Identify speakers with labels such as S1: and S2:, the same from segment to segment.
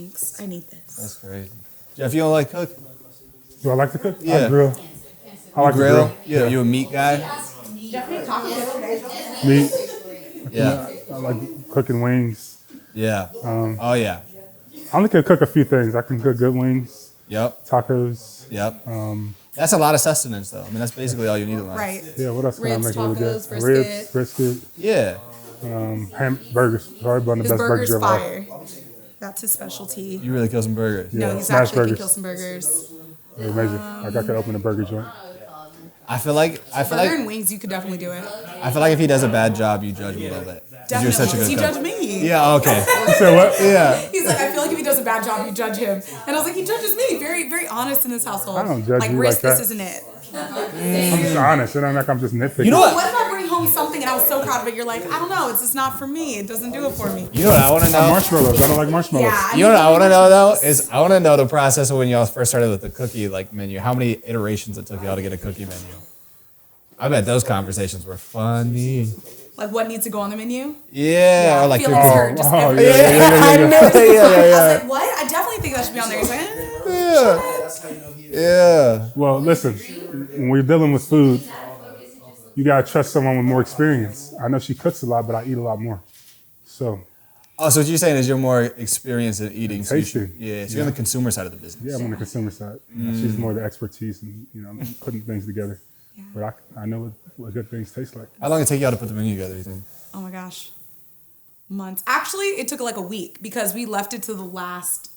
S1: Thanks. I need this.
S2: That's crazy. Jeff, you don't like cook?
S3: Do I like to cook?
S2: Yeah.
S3: I grill. I like to grill.
S2: Yeah. You a meat guy?
S3: Meat.
S2: Yeah.
S3: I like cooking wings.
S2: Yeah. Oh yeah.
S3: I only can cook a few things. I can cook good wings,
S2: Yep.
S3: tacos.
S2: Yep. That's a lot of sustenance, though. I mean, that's basically all you need in life.
S1: Right.
S3: Yeah, what else can I
S1: Ribs,
S3: make really good?
S1: tacos,
S3: Ribs, brisket,
S2: Yeah.
S3: burgers. Probably one of the
S1: His
S3: best burgers
S1: burger's
S3: you ever had.
S1: fire. That's his specialty.
S2: You really kill some burgers.
S1: No,
S3: Yeah,
S1: he's
S3: smash
S1: actually can
S3: burgers.
S1: kill some burgers.
S3: They're amazing. Like I could open a burger joint.
S2: I feel like
S1: Burger and wings, you could definitely do it.
S2: if he does a bad job, you judge him a little bit. 'Cause you're such a good
S1: He
S2: cook.
S1: judged me.
S2: Yeah. Okay.
S3: You said what?
S2: Yeah.
S1: He's like, I feel like if he does a bad job, you judge him. And I was like, he judges me. Very, very honest in this household.
S3: I don't judge
S1: like,
S3: you
S1: Riss,
S3: like that.
S1: this isn't it.
S3: I'm just honest. It ain't like I'm just nitpicking.
S2: You know
S1: What
S2: what?
S1: if I bring home something and I was so proud of it? You're like, I don't know. It's just not for me. It doesn't do it for me.
S2: You know what I want to know?
S3: Marshmallows. I don't like marshmallows.
S1: Yeah.
S2: You know what I want to know though is I want to know the process of when y'all first started with the cookie menu. How many iterations it took y'all to get a cookie menu? I bet those conversations were funny.
S1: Like, what needs to go on the menu?
S2: Yeah. Or
S1: I
S2: like
S1: feel
S2: your
S1: like it's her. Just
S3: Oh,
S1: every-
S2: I know. Yeah.
S1: I was like, what? I definitely think that should be on there. He's like,
S2: Yeah.
S3: Well, listen, when we're dealing with food, you gotta trust someone with more experience. I know she cooks a lot, but I eat a lot more. So
S2: Oh, so what you're saying is you're more experienced in eating. So
S3: Tasting.
S2: so you're on the consumer side of the business.
S3: yeah, I'm on the consumer side. She's more the expertise and putting things together. But I know what good things taste like.
S2: How long did it take y'all to put the menu together, you think?
S1: oh my gosh. Months. Actually, it took like a week because we left it to the last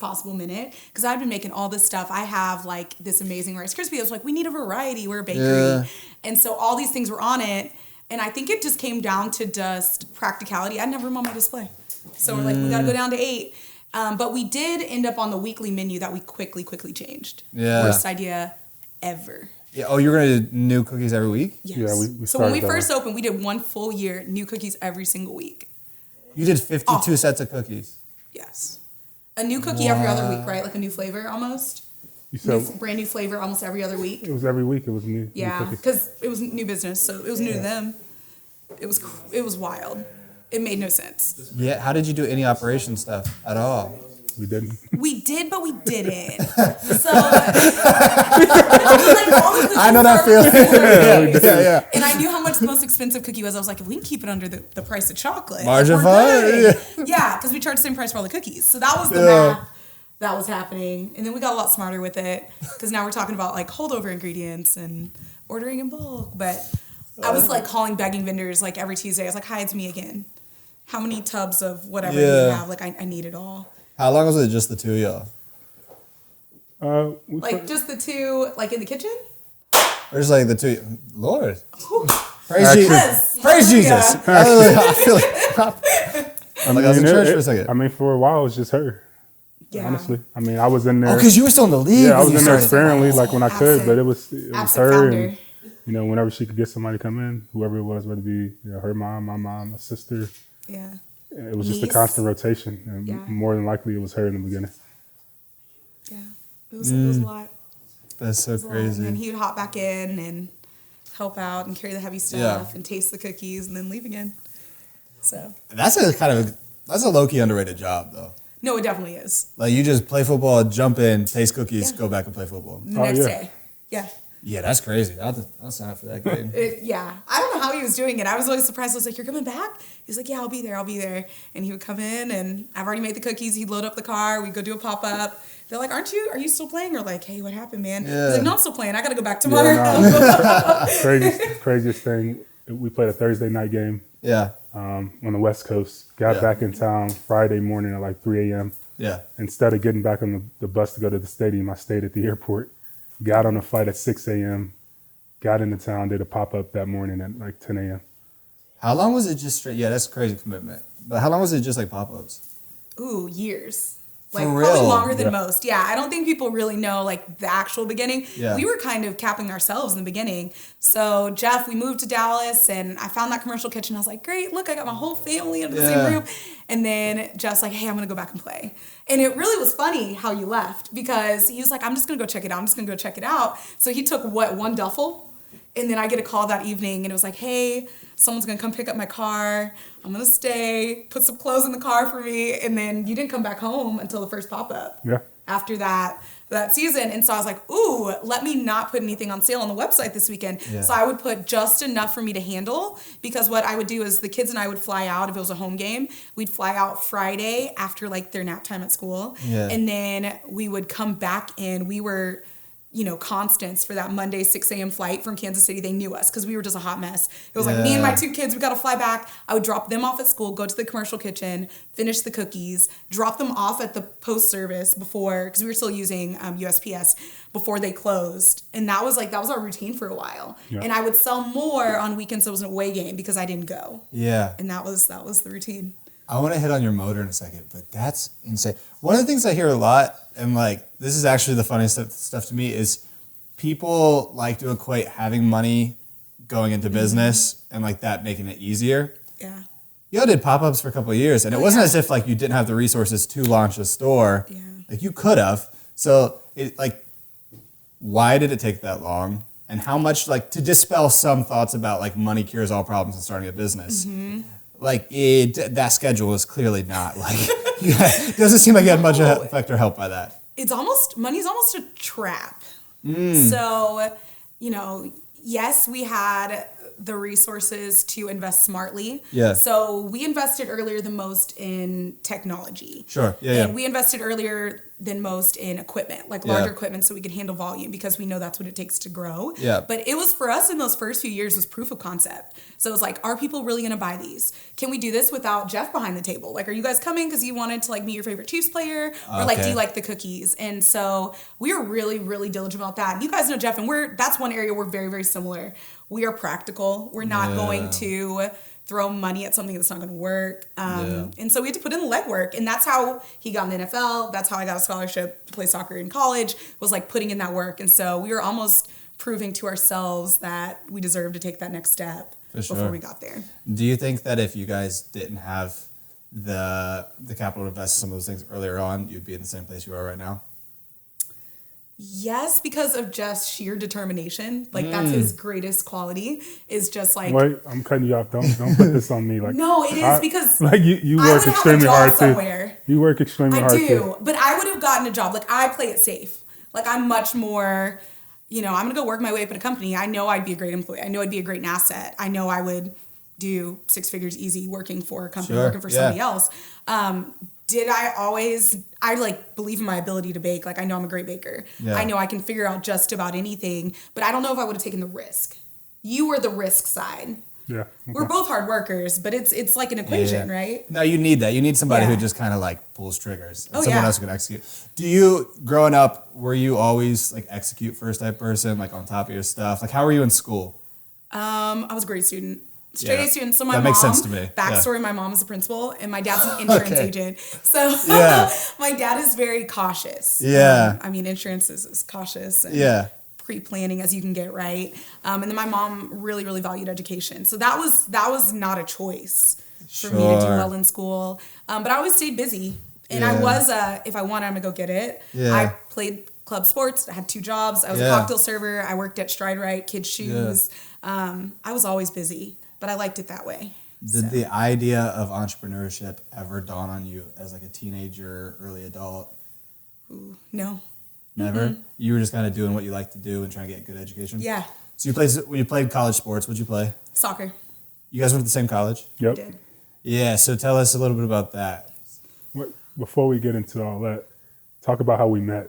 S1: possible minute because I've been making all this stuff. I have like this amazing Rice Krispie. I was like, we need a variety. We're a bakery.
S2: Yeah.
S1: And so all these things were on it. And I think it just came down to just practicality. I had never room on my display. So we're like, we got to go down to 8. But we did end up on the weekly menu that we quickly changed.
S2: Yeah.
S1: Worst idea ever.
S2: Yeah. Oh, you're gonna do new cookies every week?
S1: Yes.
S3: Yeah, we
S1: So when we
S3: started that
S1: first opened, we did 1 full year, new cookies every single week.
S2: You did 52 sets of cookies.
S1: Yes. A new cookie every other week, right? Like a new flavor almost.
S3: You
S1: New,
S3: said
S1: brand new flavor almost every other week.
S3: it was every week. It was new.
S1: Yeah,
S3: New cookies.
S1: because it was new business, so it was new to them. It was wild. It made no sense.
S2: Yeah. How did you do any operation stuff at all?
S3: We didn't.
S1: We did, but we didn't. So I
S2: know that feeling. Yeah.
S1: And I knew how much the most expensive cookie was. I was like, if we can keep it under the price of chocolate,
S2: Margin
S1: we're
S2: fine,
S1: good. Yeah, because we charge the same price for all the cookies. So that was the math that was happening. And then we got a lot smarter with it because now we're talking about like holdover ingredients and ordering in bulk. But I was like begging vendors like every Tuesday. I was like, hi, it's me again. How many tubs of whatever you have? Like I need it all.
S2: How long was it just the two of y'all?
S1: Like just the two, like in the kitchen.
S2: Or just like the two? Lord. Praise
S3: Actually-
S2: Jesus.
S1: Yes.
S2: Praise Jesus. I feel like I'm like I was in
S3: mean,
S2: church for a second.
S3: I mean, for a while, it was just her.
S1: Yeah.
S3: Honestly, I mean, I was in there.
S2: Oh, because you were still in the league.
S3: Yeah, I
S2: when
S3: was
S2: you
S3: in there
S2: started.
S3: sparingly, like when I could, but it was
S1: Absent
S3: her,
S1: founder.
S3: and whenever she could get somebody to come in, whoever it was, whether it be her mom, my mom, my sister,
S1: Yeah.
S3: it was just a
S1: Niece.
S3: constant rotation, and
S1: Yeah.
S3: more than likely, it was her in the beginning.
S1: Yeah. It was a lot.
S2: That's so
S1: And
S2: crazy.
S1: he would hop back in and help out and carry the heavy stuff
S2: Yeah.
S1: and taste the cookies and then leave again. So
S2: That's a low key underrated job though.
S1: no, it definitely is.
S2: Like you just play football, jump in, taste cookies, go back and play football.
S1: The
S3: Oh,
S1: next
S3: yeah.
S1: day. Yeah.
S2: Yeah, that's crazy. I'll sign up for that game.
S1: Yeah. I don't know how he was doing it. I was always surprised. I was like, you're coming back? He's like, yeah, I'll be there. And he would come in and I've already made the cookies. He'd load up the car. We'd go do a pop-up. They're like, are you still playing? Or like, hey, what happened, man?
S2: Yeah.
S1: He's like, no, I'm still playing. I got to go back tomorrow.
S3: Craziest thing, we played a Thursday night game
S2: Yeah,
S3: on the West Coast. Got back in town Friday morning at like 3 a.m.
S2: yeah.
S3: Instead of getting back on the bus to go to the stadium, I stayed at the airport. Got on a flight at 6 a.m. Got into town, did a pop-up that morning at like 10 a.m.
S2: How long was it just straight? Yeah, that's a crazy commitment. But how long was it just like pop-ups?
S1: Ooh, years.
S2: For
S1: Like
S2: real?
S1: probably longer than
S3: Yeah.
S1: most. Yeah, I don't think people really know like the actual beginning.
S2: Yeah.
S1: We were kind of capping ourselves in the beginning. So Jeff, we moved to Dallas and I found that commercial kitchen. I was like, great, look, I got my whole family under the
S2: Yeah.
S1: same roof. And then Jeff's like, hey, I'm gonna go back and play. And it really was funny how you left because he was like, I'm just gonna go check it out. So he took one duffel And then I get a call that evening, and it was like, hey, someone's going to come pick up my car. I'm going to stay, put some clothes in the car for me. And then you didn't come back home until the first pop-up.
S3: Yeah.
S1: After that season. And so I was like, ooh, let me not put anything on sale on the website this weekend.
S2: Yeah.
S1: So I would put just enough for me to handle, because what I would do is the kids and I would fly out if it was a home game. We'd fly out Friday after like their nap time at school.
S2: Yeah.
S1: And then we would come back in. We were, constants for that Monday 6 a.m. flight from Kansas City. They knew us because we were just a hot mess. It was like me and my 2 kids, we got to fly back. I would drop them off at school, go to the commercial kitchen, finish the cookies, drop them off at the post service before, because we were still using USPS before they closed. And that was our routine for a while. Yeah. And I would sell more on weekends. It was an away game because I didn't go.
S2: Yeah.
S1: And that was the routine.
S2: I want to hit on your motor in a second, but that's insane. One of the things I hear a lot, and like this is actually the funniest stuff to me, is people like to equate having money going into business and like that making it easier.
S1: Yeah.
S2: Y'all did pop-ups for a couple of years, and it wasn't as if like you didn't have the resources to launch a store.
S1: Yeah.
S2: Like you could have. So why did it take that long? And how much, like, to dispel some thoughts about like money cures all problems in starting a business. Mm-hmm. Like that schedule is clearly not like, it doesn't seem like you had much effect or help by that.
S1: Money's almost a trap. So, yes, we had the resources to invest smartly.
S2: Yeah.
S1: So we invested earlier than most in technology.
S2: Sure. Yeah.
S1: And we invested earlier than most in equipment, like larger equipment, so we could handle volume, because we know that's what it takes to grow.
S2: Yeah.
S1: But it was, for us in those first few years, was proof of concept. So it was like, are people really going to buy these? Can we do this without Jeff behind the table? Like, are you guys coming because you wanted to like meet your favorite Chiefs player? Or like, do you like the cookies? And so we were really, really diligent about that. And you guys know Jeff, and that's one area we're very, very similar. We are practical. We're not going to throw money at something that's not going to work. And so we had to put in the legwork. And that's how he got in the NFL. That's how I got a scholarship to play soccer in college, was like putting in that work. And so we were almost proving to ourselves that we deserved to take that next step before we got there.
S2: Do you think that if you guys didn't have the capital to invest in some of those things earlier on, you'd be in the same place you are right now?
S1: Yes, because of just sheer determination. Like that's his greatest quality, is just like.
S3: Wait, I'm cutting you off. Don't put this on me. Like
S1: no, it is because
S3: like you work extremely hard too. You work extremely hard too. I do,
S1: but I would have gotten a job. Like I play it safe. Like I'm much more. I'm gonna go work my way up in a company. I know I'd be a great employee. I know I'd be a great asset. I know I would do 6 figures easy working for a company, working for somebody else. Did I always, I like believe in my ability to bake. Like I know I'm a great baker. Yeah. I know I can figure out just about anything, but I don't know if I would have taken the risk. You were the risk side.
S3: Yeah. Okay.
S1: We're both hard workers, but it's like an equation, right?
S2: No, you need that. You need somebody who just kind of like pulls triggers. And someone else who can execute. Do you, growing up, were you always like execute first type person, like on top of your stuff? Like how were you in school?
S1: I was a great student. Straight A student. So my
S2: that
S1: mom,
S2: makes sense to me.
S1: Backstory, my mom is a principal and my dad's an insurance agent. So my dad is very cautious.
S2: Yeah.
S1: Insurance is cautious and pre-planning as you can get, right? And then my mom really, really valued education. So that was not a choice for me to do well in school. But I always stayed busy. And I was, if I want, I'm going to go get it. Yeah. I played club sports. I had 2 jobs. I was a cocktail server. I worked at Stride Right, kids' shoes. I was always busy. But I liked it that way.
S2: Did the idea of entrepreneurship ever dawn on you as like a teenager, early adult?
S1: Ooh, no.
S2: Never? Mm-hmm. You were just kind of doing what you like to do and trying to get good education?
S1: Yeah.
S2: So when you played college sports, what'd you play?
S1: Soccer.
S2: You guys went to the same college?
S3: Yep.
S1: We did.
S2: Yeah, so tell us a little bit about that.
S3: Before we get into all that, talk about how we met.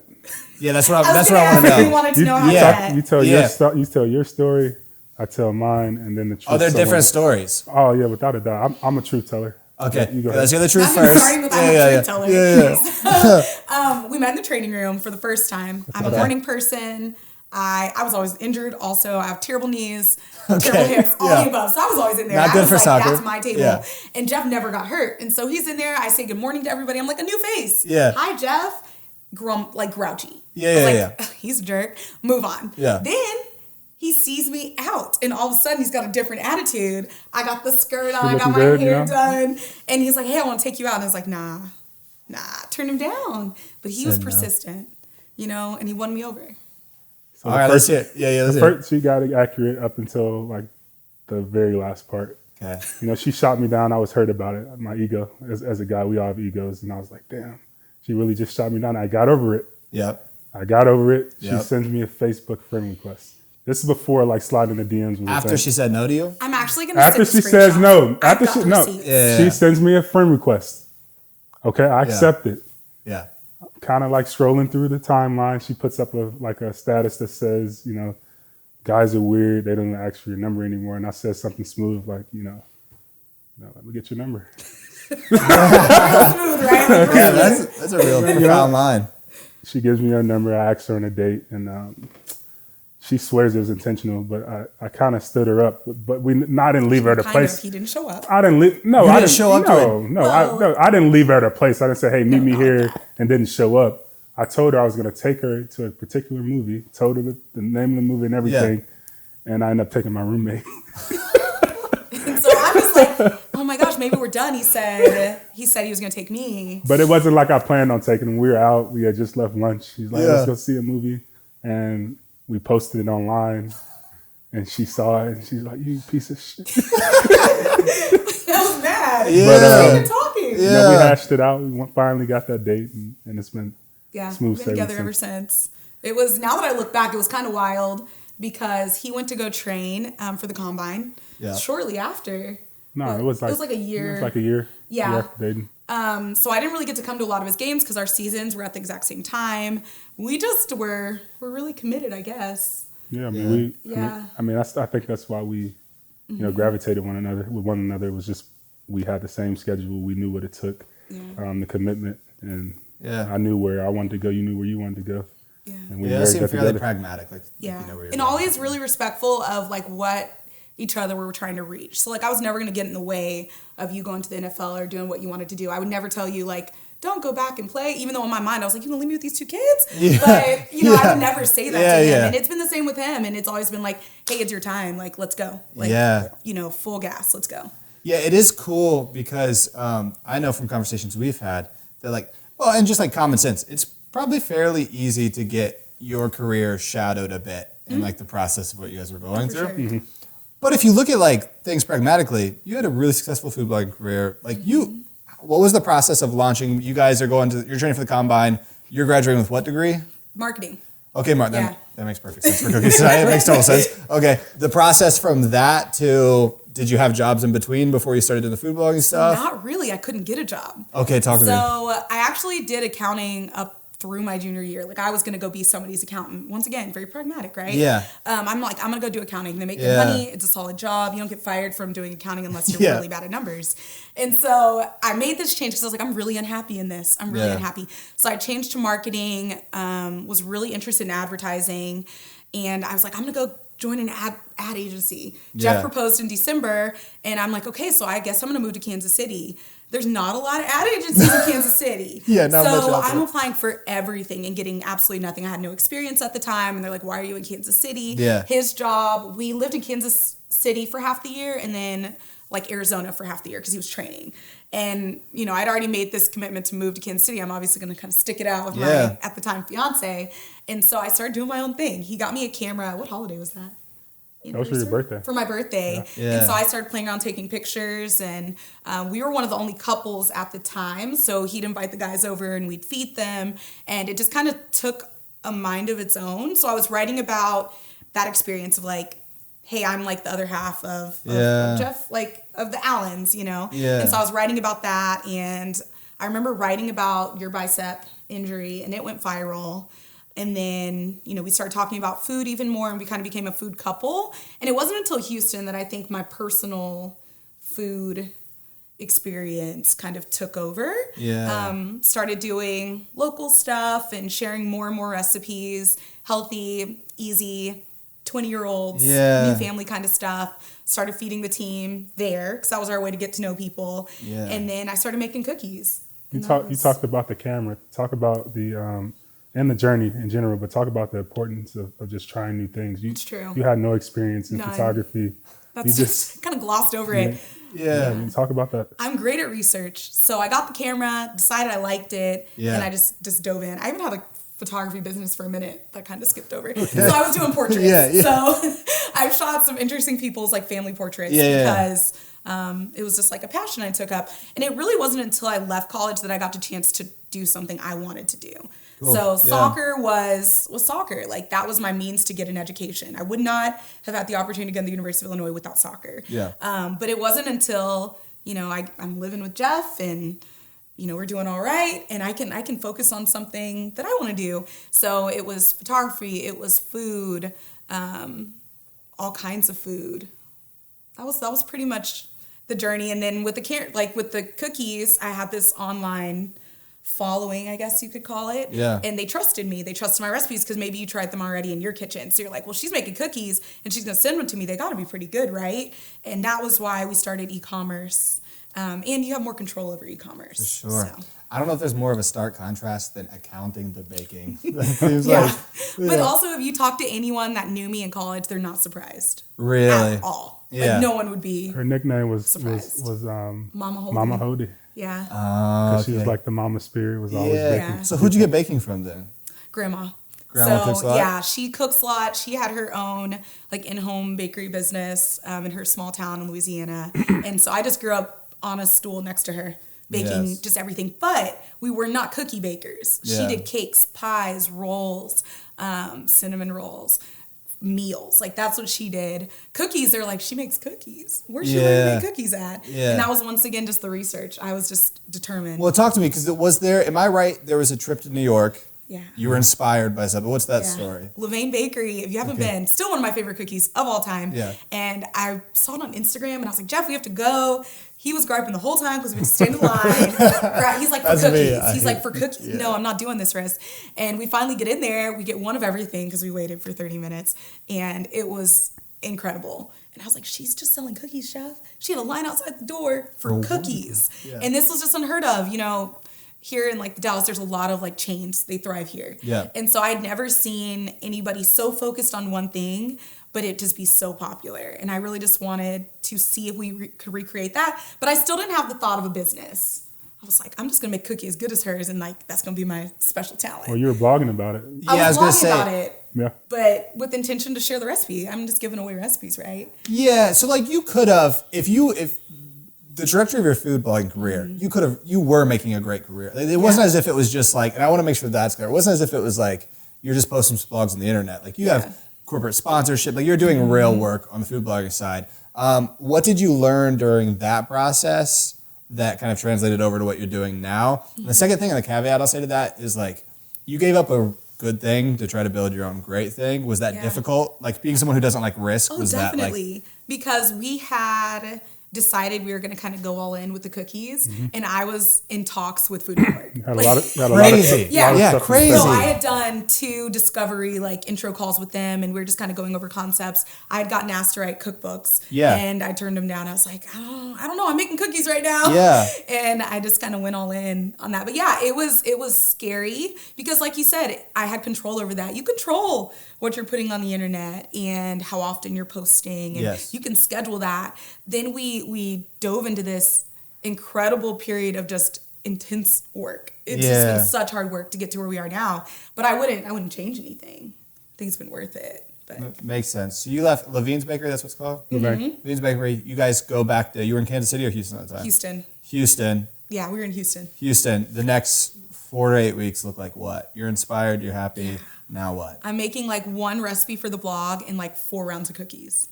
S2: Yeah, that's what I want to know.
S1: You wanted to know how we met.
S3: You tell your story. I tell mine, and then the truth.
S2: Oh, they're different stories.
S3: Oh, yeah, without a doubt. I'm a truth teller.
S2: Okay,
S3: you go
S2: let's hear the
S1: I'm
S2: truth first.
S1: starting with I'm a truth teller.
S2: Yeah.
S1: We met in the training room for the first time. I'm a morning person. I was always injured. Also, I have terrible knees, terrible hips, all the above. So I was always in there.
S2: Not good for soccer.
S1: That's my table. Yeah. And Jeff never got hurt. And so he's in there. I say good morning to everybody. I'm like a new face.
S2: Yeah.
S1: Hi, Jeff. Grouchy.
S2: Yeah.
S1: He's a jerk. Move on.
S2: Yeah.
S1: Then he sees me out, and all of a sudden he's got a different attitude. I got the skirt on, I got my hair done, and he's like, "Hey, I want to take you out." And I was like, "Nah, turn him down." But he was persistent, and he won me over.
S3: So
S2: All right, let's hear it. Yeah, let's hear it.
S3: She got it accurate up until like the very last part.
S2: Okay.
S3: You know, she shot me down. I was hurt about it. My ego, as a guy, we all have egos, and I was like, damn, she really just shot me down. I got over it.
S2: Yep.
S3: I got over it. She
S2: Yep.
S3: sends me a Facebook friend request. This is before like sliding the DMs. Was
S2: After she said no to you?
S1: I'm actually gonna.
S3: After she says no. After she no.
S2: Yeah.
S3: She sends me a friend request. Okay, I accept it.
S2: Yeah.
S3: Kind of like scrolling through the timeline. She puts up a status that says, you know, guys are weird. They don't ask for your number anymore. And I said something smooth like, you know, let me get your number.
S1: Smooth, right? Like,
S2: Yeah, that's a real profound line.
S3: She gives me her number. I asked her on a date, and she swears it was intentional. But I kind of stood her up. But I didn't leave her at a place.
S1: He didn't show up.
S3: I didn't leave. No,
S2: You
S3: I
S2: didn't show up to it?
S3: No, I didn't leave her at a place. I didn't say, "Hey, meet me here," and didn't show up. I told her I was going to take her to a particular movie. Told her the name of the movie and everything, and I ended up taking my roommate.
S1: So I was like, oh my gosh, maybe we're done. He said he was going to take me.
S3: But it wasn't like I planned on taking him. We were out. We had just left lunch. He's like, let's go see a movie. And we posted it online. And she saw it. And she's like, you piece of shit.
S1: I was mad.
S2: Yeah.
S1: But, we were talking.
S2: Yeah.
S3: You know, we hashed it out. We finally got that date. And it's been smooth
S1: we've been together ever since. It was, now that I look back, it was kind of wild because he went to go train for the combine shortly after.
S3: No, it was like
S1: a year.
S3: It was like a year.
S1: Yeah.
S3: After dating.
S1: So I didn't really get to come to a lot of his games because our seasons were at the exact same time. We just were really committed, I guess.
S3: Yeah, I mean,
S1: Yeah.
S3: I think that's why we, you know, gravitated one another. It was just, we had the same schedule. We knew what it took, the commitment. And I knew where I wanted to go. You knew where you wanted to go.
S1: Yeah.
S3: And we
S2: It seemed fairly pragmatic. Like,
S1: yeah.
S2: you know where you're
S1: and
S2: going.
S1: always really respectful of like what each other were trying to reach. So like I was never going to get in the way of you going to the NFL or doing what you wanted to do. I would never tell you like, don't go back and play, even though in my mind I was like, you gonna leave me with these two kids?
S2: Yeah.
S1: But you know, I would never say that to him.
S2: Yeah.
S1: And it's been the same with him. And it's always been like, hey, it's your time. Like, let's go. Like, you know, full gas. Let's go.
S2: Yeah, it is cool because I know from conversations we've had that like, well, and just like common sense, it's probably fairly easy to get your career shadowed a bit in like the process of what you guys were going through.
S1: Sure.
S3: Mm-hmm.
S2: But if you look at like things pragmatically, you had a really successful food blogging career. Like what was the process of launching? You guys are you're training for the combine. You're graduating with what degree?
S1: Marketing.
S2: Okay, Mark, that makes perfect sense for cookies. It makes total sense. Okay, the process from that to, did you have jobs in between before you started doing the food blogging stuff?
S1: Not really. I couldn't get a job.
S2: Okay, talk to me.
S1: So I actually did accounting up through my junior year. Like I was going to go be somebody's accountant. Once again, very pragmatic, right?
S2: Yeah.
S1: I'm like, I'm going to go do accounting. They make good money. It's a solid job. You don't get fired from doing accounting unless you're really bad at numbers. And so I made this change because I was like, I'm really unhappy in this. I'm really unhappy. So I changed to marketing, was really interested in advertising. And I was like, I'm going to go join an ad agency. Jeff proposed in December. And I'm like, okay, so I guess I'm going to move to Kansas City. There's not a lot of ad agencies in Kansas City.
S2: Not much out
S1: So
S2: there.
S1: I'm applying for everything and getting absolutely nothing. I had no experience at the time. And they're like, why are you in Kansas City?
S2: Yeah.
S1: His job, we lived in Kansas City for half the year and then like Arizona for half the year because he was training. And, you know, I'd already made this commitment to move to Kansas City. I'm obviously going to kind of stick it out with my, at the time, fiance. And so I started doing my own thing. He got me a camera. What holiday was that?
S3: That was for your birthday.
S1: For my birthday.
S2: Yeah.
S1: And so I started playing around taking pictures, and we were one of the only couples at the time. So he'd invite the guys over and we'd feed them. And it just kind of took a mind of its own. So I was writing about that experience of like, hey, I'm like the other half of Jeff, like of the Allens, you know?
S2: Yeah.
S1: And so I was writing about that. And I remember writing about your bicep injury, and it went viral. And then, you know, we started talking about food even more, and we kind of became a food couple. And it wasn't until Houston that I think my personal food experience kind of took over. Started doing local stuff and sharing more and more recipes, healthy, easy, 20-year-olds, new family kind of stuff. Started feeding the team there because that was our way to get to know people. And then I started making cookies.
S3: You talked about the camera. Talk about the and the journey in general, but talk about the importance of just trying new things.
S1: It's true.
S3: You had no experience in photography.
S1: That's just kind of glossed over it.
S3: Talk about that.
S1: I'm great at research. So I got the camera, decided I liked it, and I just dove in. I even had a photography business for a minute. That kind of skipped over. So I was doing portraits. So I shot some interesting people's like family portraits because it was just like a passion I took up. And it really wasn't until I left college that I got the chance to do something I wanted to do. Cool. So soccer was soccer. Like that was my means to get an education. I would not have had the opportunity to go to the University of Illinois without soccer. But it wasn't until, you know, I'm living with Jeff and, you know, we're doing all right and I can focus on something that I want to do. So it was photography, it was food, all kinds of food. That was pretty much the journey. And then with the cookies, I had this online following, I guess you could call it. And they trusted me. They trusted my recipes because maybe you tried them already in your kitchen. So you're like, well, she's making cookies and she's going to send them to me. They got to be pretty good, right? And that was why we started e-commerce. And you have more control over e-commerce.
S2: For sure. So. I don't know if there's more of a stark contrast than accounting to baking.
S1: But also, if you talk to anyone that knew me in college, they're not surprised.
S2: Really?
S1: At all. Like, no one would be.
S3: Her nickname was
S1: Mama Hody.
S3: Mama Hody.
S1: Yeah.
S3: Because she was like the mama spirit, was always baking.
S2: So who'd you get baking from then?
S1: Grandma.
S2: Grandma cooks a lot?
S1: Yeah, she cooks a lot. She had her own like in-home bakery business in her small town in Louisiana. And so I just grew up on a stool next to her, baking just everything. But we were not cookie bakers. She did cakes, pies, rolls, cinnamon rolls, meals. Like that's what she did. Cookies, they're like, she makes cookies. Where's she learning to make cookies at? And that was once again just the research. I was just determined.
S2: Well, talk to me, because it was there, am I right, there was a trip to New York.
S1: Yeah.
S2: You were inspired by something. What's that story?
S1: Levain Bakery, if you haven't been, still one of my favorite cookies of all time. And I saw it on Instagram and I was like, Jeff, we have to go. He was griping the whole time because we had to stand in line. He's like, for cookies. He's like, for cookies. No, I'm not doing this, Riz. And we finally get in there. We get one of everything because we waited for 30 minutes. And it was incredible. And I was like, she's just selling cookies, Chef. She had a line outside the door for cookies. And this was just unheard of. You know, here in like Dallas, there's a lot of like chains. They thrive here. And so I'd never seen anybody so focused on one thing, but it just be so popular. And I really just wanted to see if we could recreate that. But I still didn't have the thought of a business. I was like, I'm just going to make cookies as good as hers. And like, that's going to be my special talent.
S3: Well, you were blogging about it.
S1: I was blogging about it.
S3: Yeah.
S1: But with intention to share the recipe. I'm just giving away recipes, right?
S2: Yeah. So like you could have, if the trajectory of your food blogging career, you were making a great career. It wasn't as if it was just like, and I want to make sure that's clear. It wasn't as if it was like, you're just posting some blogs on the internet. Like you have corporate sponsorship, like you're doing real work on the food blogging side. What did you learn during that process that kind of translated over to what you're doing now? And the second thing, and the caveat I'll say to that is like, you gave up a good thing to try to build your own great thing. Was that difficult? Like being someone who doesn't like risk, was
S1: definitely.
S2: That like...
S1: Because we had decided we were going to kind of go all in with the cookies, and I was in talks with Food Network.
S2: Crazy. Crazy.
S1: So I had done 2 discovery like intro calls with them, and we were just kind of going over concepts. I had gotten asked to write cookbooks, and I turned them down. I was like, I don't know, I'm making cookies right now. And I just kind of went all in on that. But yeah, it was scary because, like you said, I had control over that. You control what you're putting on the internet and how often you're posting, and you can schedule that. Then we dove into this incredible period of just intense work. It's just been such hard work to get to where we are now. But I wouldn't change anything. I think it's been worth it. But
S2: makes sense. So you left Levain's Bakery, that's what it's called? Levain's Bakery. You guys go back to, you were in Kansas City or Houston at the time? Houston. Yeah,
S1: we were in Houston.
S2: The next 4 to 8 weeks look like what? You're inspired, you're happy. Now what?
S1: I'm making like 1 recipe for the blog and like 4 rounds of cookies.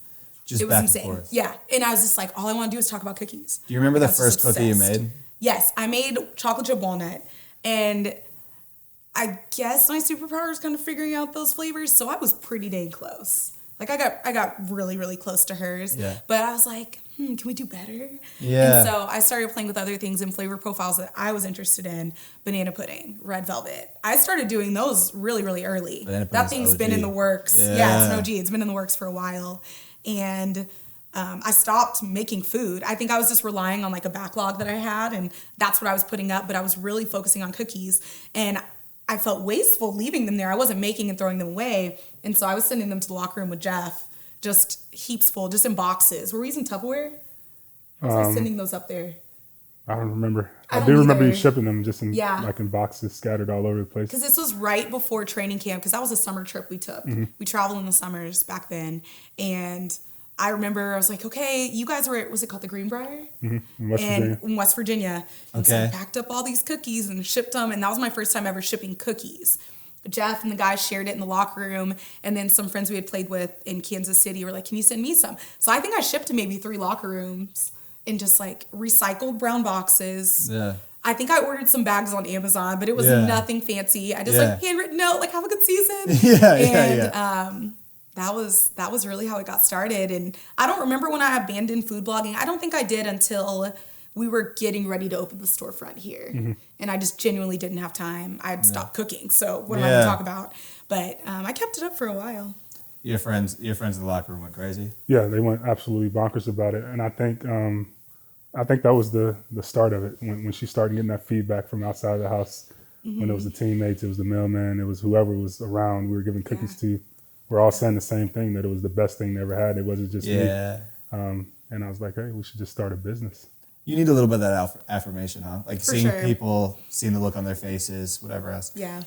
S2: Just
S1: it was insane. Yeah. And I was just like, all I want to do is talk about cookies.
S2: Do you remember the first cookie you made?
S1: Yes. I made chocolate chip walnut. And I guess my superpower is kind of figuring out those flavors. So I was pretty dang close. Like I got really, really close to hers. But I was like, can we do better? And so I started playing with other things and flavor profiles that I was interested in. Banana pudding, red velvet. I started doing those really, really early. That thing's been in the works. It's an OG. It's been in the works for a while. And I stopped making food. I think I was just relying on like a backlog that I had, and that's what I was putting up. But I was really focusing on cookies, and I felt wasteful leaving them there. I wasn't making and throwing them away. And so I was sending them to the locker room with Jeff, just heaps full, just in boxes. Were we using Tupperware? I was sending those up there.
S3: I don't remember. I
S1: don't
S3: do remember you
S1: either.
S3: shipping them just in
S1: Yeah.
S3: like in boxes scattered all over the place.
S1: Because this was right before training camp, because that was a summer trip we took. We traveled in the summers back then. And I remember I was like, okay, you guys were at, was it called the Greenbrier?
S3: In West Virginia.
S1: In West Virginia. And so I
S2: Okay.
S1: packed up all these cookies and shipped them. And that was my first time ever shipping cookies. Jeff and the guys shared it in the locker room. And then some friends we had played with in Kansas City were like, can you send me some? So I think I shipped to maybe 3 locker rooms in just like recycled brown boxes.
S2: Yeah.
S1: I think I ordered some bags on Amazon, but it was
S2: Yeah.
S1: nothing fancy. I just
S2: Yeah.
S1: like handwritten note, like have a good season.
S2: Yeah.
S1: That was really how it got started. And I don't remember when I abandoned food blogging. I don't think I did until we were getting ready to open the storefront here. And I just genuinely didn't have time. I had stopped cooking. So what am I going to talk about? But I kept it up for a while.
S2: Your friends in the locker room went crazy.
S3: Yeah, they went absolutely bonkers about it, and I think that was the start of it when she started getting that feedback from outside of the house. When it was the teammates, it was the mailman, it was whoever was around. We were giving cookies to. We're all saying the same thing, that it was the best thing they ever had. It wasn't just me. And I was like, hey, we should just start a business.
S2: You need a little bit of that affirmation, huh? Like
S1: For
S2: seeing
S1: sure.
S2: people, seeing the look on their faces, whatever else.
S1: Yeah.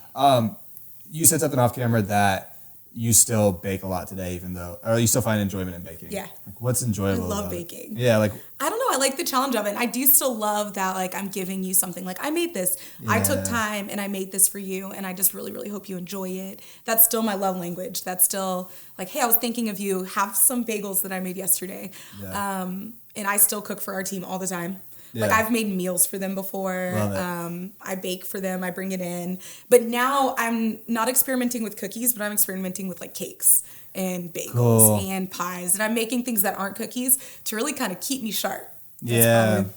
S2: You said something off camera that you still bake a lot today, or you still find enjoyment in baking.
S1: Yeah.
S2: Like, what's enjoyable?
S1: I love
S2: about it?
S1: baking.
S2: Yeah, like
S1: I don't know. I like the challenge of it. And I do still love that, like, I'm giving you something. Like, I made this. I took
S2: Yeah.
S1: time and I made this for you. And I just really, really hope you enjoy it. That's still my love language. That's still like, hey, I was thinking of you. Have some bagels that I made yesterday.
S2: Yeah.
S1: And I still cook for our team all the time.
S2: Yeah.
S1: Like, I've made meals for them before.
S2: Love it.
S1: I bake for them. I bring it in. But now I'm not experimenting with cookies, but I'm experimenting with like cakes and bagels
S2: Cool.
S1: and pies. And I'm making things that aren't cookies to really kind of keep me sharp. That's
S2: Yeah.
S1: probably-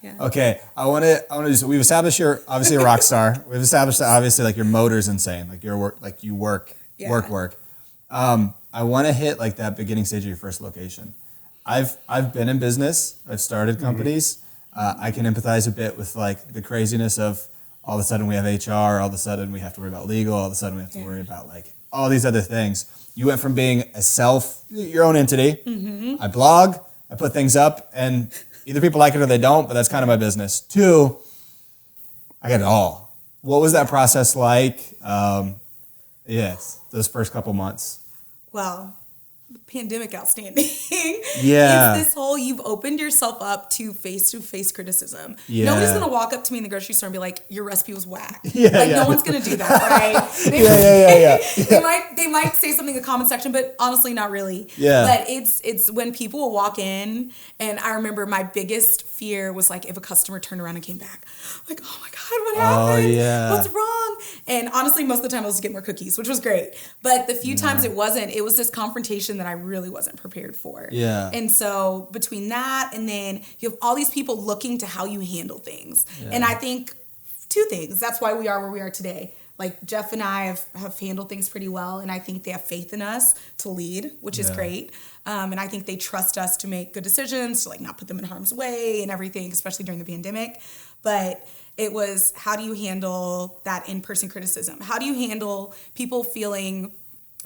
S1: yeah.
S2: Okay, I want to. So we've established you're obviously a rock star. We've established that obviously like your motor's insane. Like your work, like you work. I want to hit like that beginning stage of your first location. I've been in business. I've started companies. I can empathize a bit with like the craziness of all of a sudden we have HR. All of a sudden we have to worry about legal. All of a sudden we have to worry about like all these other things. You went from being your own entity. I blog. I put things up, and either people like it or they don't, but that's kind of my business. 2, I got it all. What was that process like? Those first couple months.
S1: Well, the pandemic outstanding.
S2: Yeah.
S1: It's this whole, you've opened yourself up to face-to-face criticism.
S2: Yeah.
S1: Nobody's going to walk up to me in the grocery store and be like, your recipe was whack.
S2: Yeah,
S1: like,
S2: yeah.
S1: no one's going to do that, right? They might say something in the comment section, but honestly, not really.
S2: Yeah.
S1: But it's when people will walk in, and I remember my biggest fear was like if a customer turned around and came back, like, oh my God, what happened?
S2: Yeah.
S1: What's wrong? And honestly, most of the time I was to get more cookies, which was great. But the few times it was this confrontation that I really wasn't prepared for.
S2: Yeah.
S1: And so between that and then you have all these people looking to how you handle things. And I think 2 things. That's why we are where we are today. Like Jeff and I have handled things pretty well, and I think they have faith in us to lead, which is great. And I think they trust us to make good decisions, to like not put them in harm's way and everything, especially during the pandemic. But it was, how do you handle that in-person criticism? How do you handle people feeling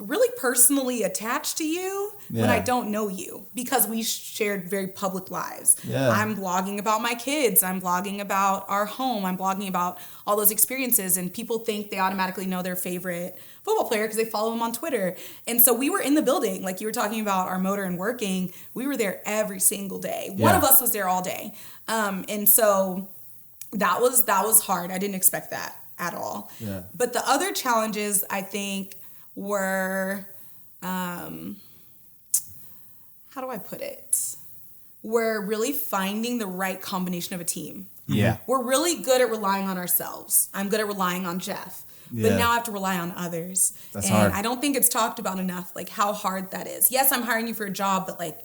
S1: really personally attached to you when I don't know you? Because we shared very public lives.
S2: Yeah.
S1: I'm blogging about my kids. I'm blogging about our home. I'm blogging about all those experiences. And people think they automatically know their favorite football player because they follow them on Twitter. And so we were in the building. Like you were talking about our motor and working. We were there every single day. One of us was there all day. And so that was hard. I didn't expect that at all.
S2: Yeah.
S1: But the other challenges, I think, were, how do I put it? We're really finding the right combination of a team.
S2: Yeah.
S1: We're really good at relying on ourselves. I'm good at relying on Jeff. But
S2: Yeah.
S1: now I have to rely on others.
S2: That's
S1: and
S2: hard.
S1: I don't think it's talked about enough, like how hard that is. Yes, I'm hiring you for a job, but like,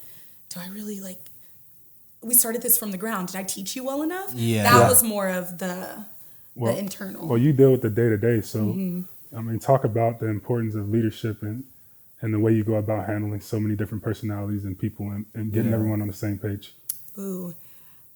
S1: do I really like, we started this from the ground. Did I teach you well enough?
S2: Yeah.
S1: That was more of the internal.
S3: Well, you deal with the day-to-day, so I mean, talk about the importance of leadership and the way you go about handling so many different personalities and people and getting everyone on the same page.
S1: Ooh,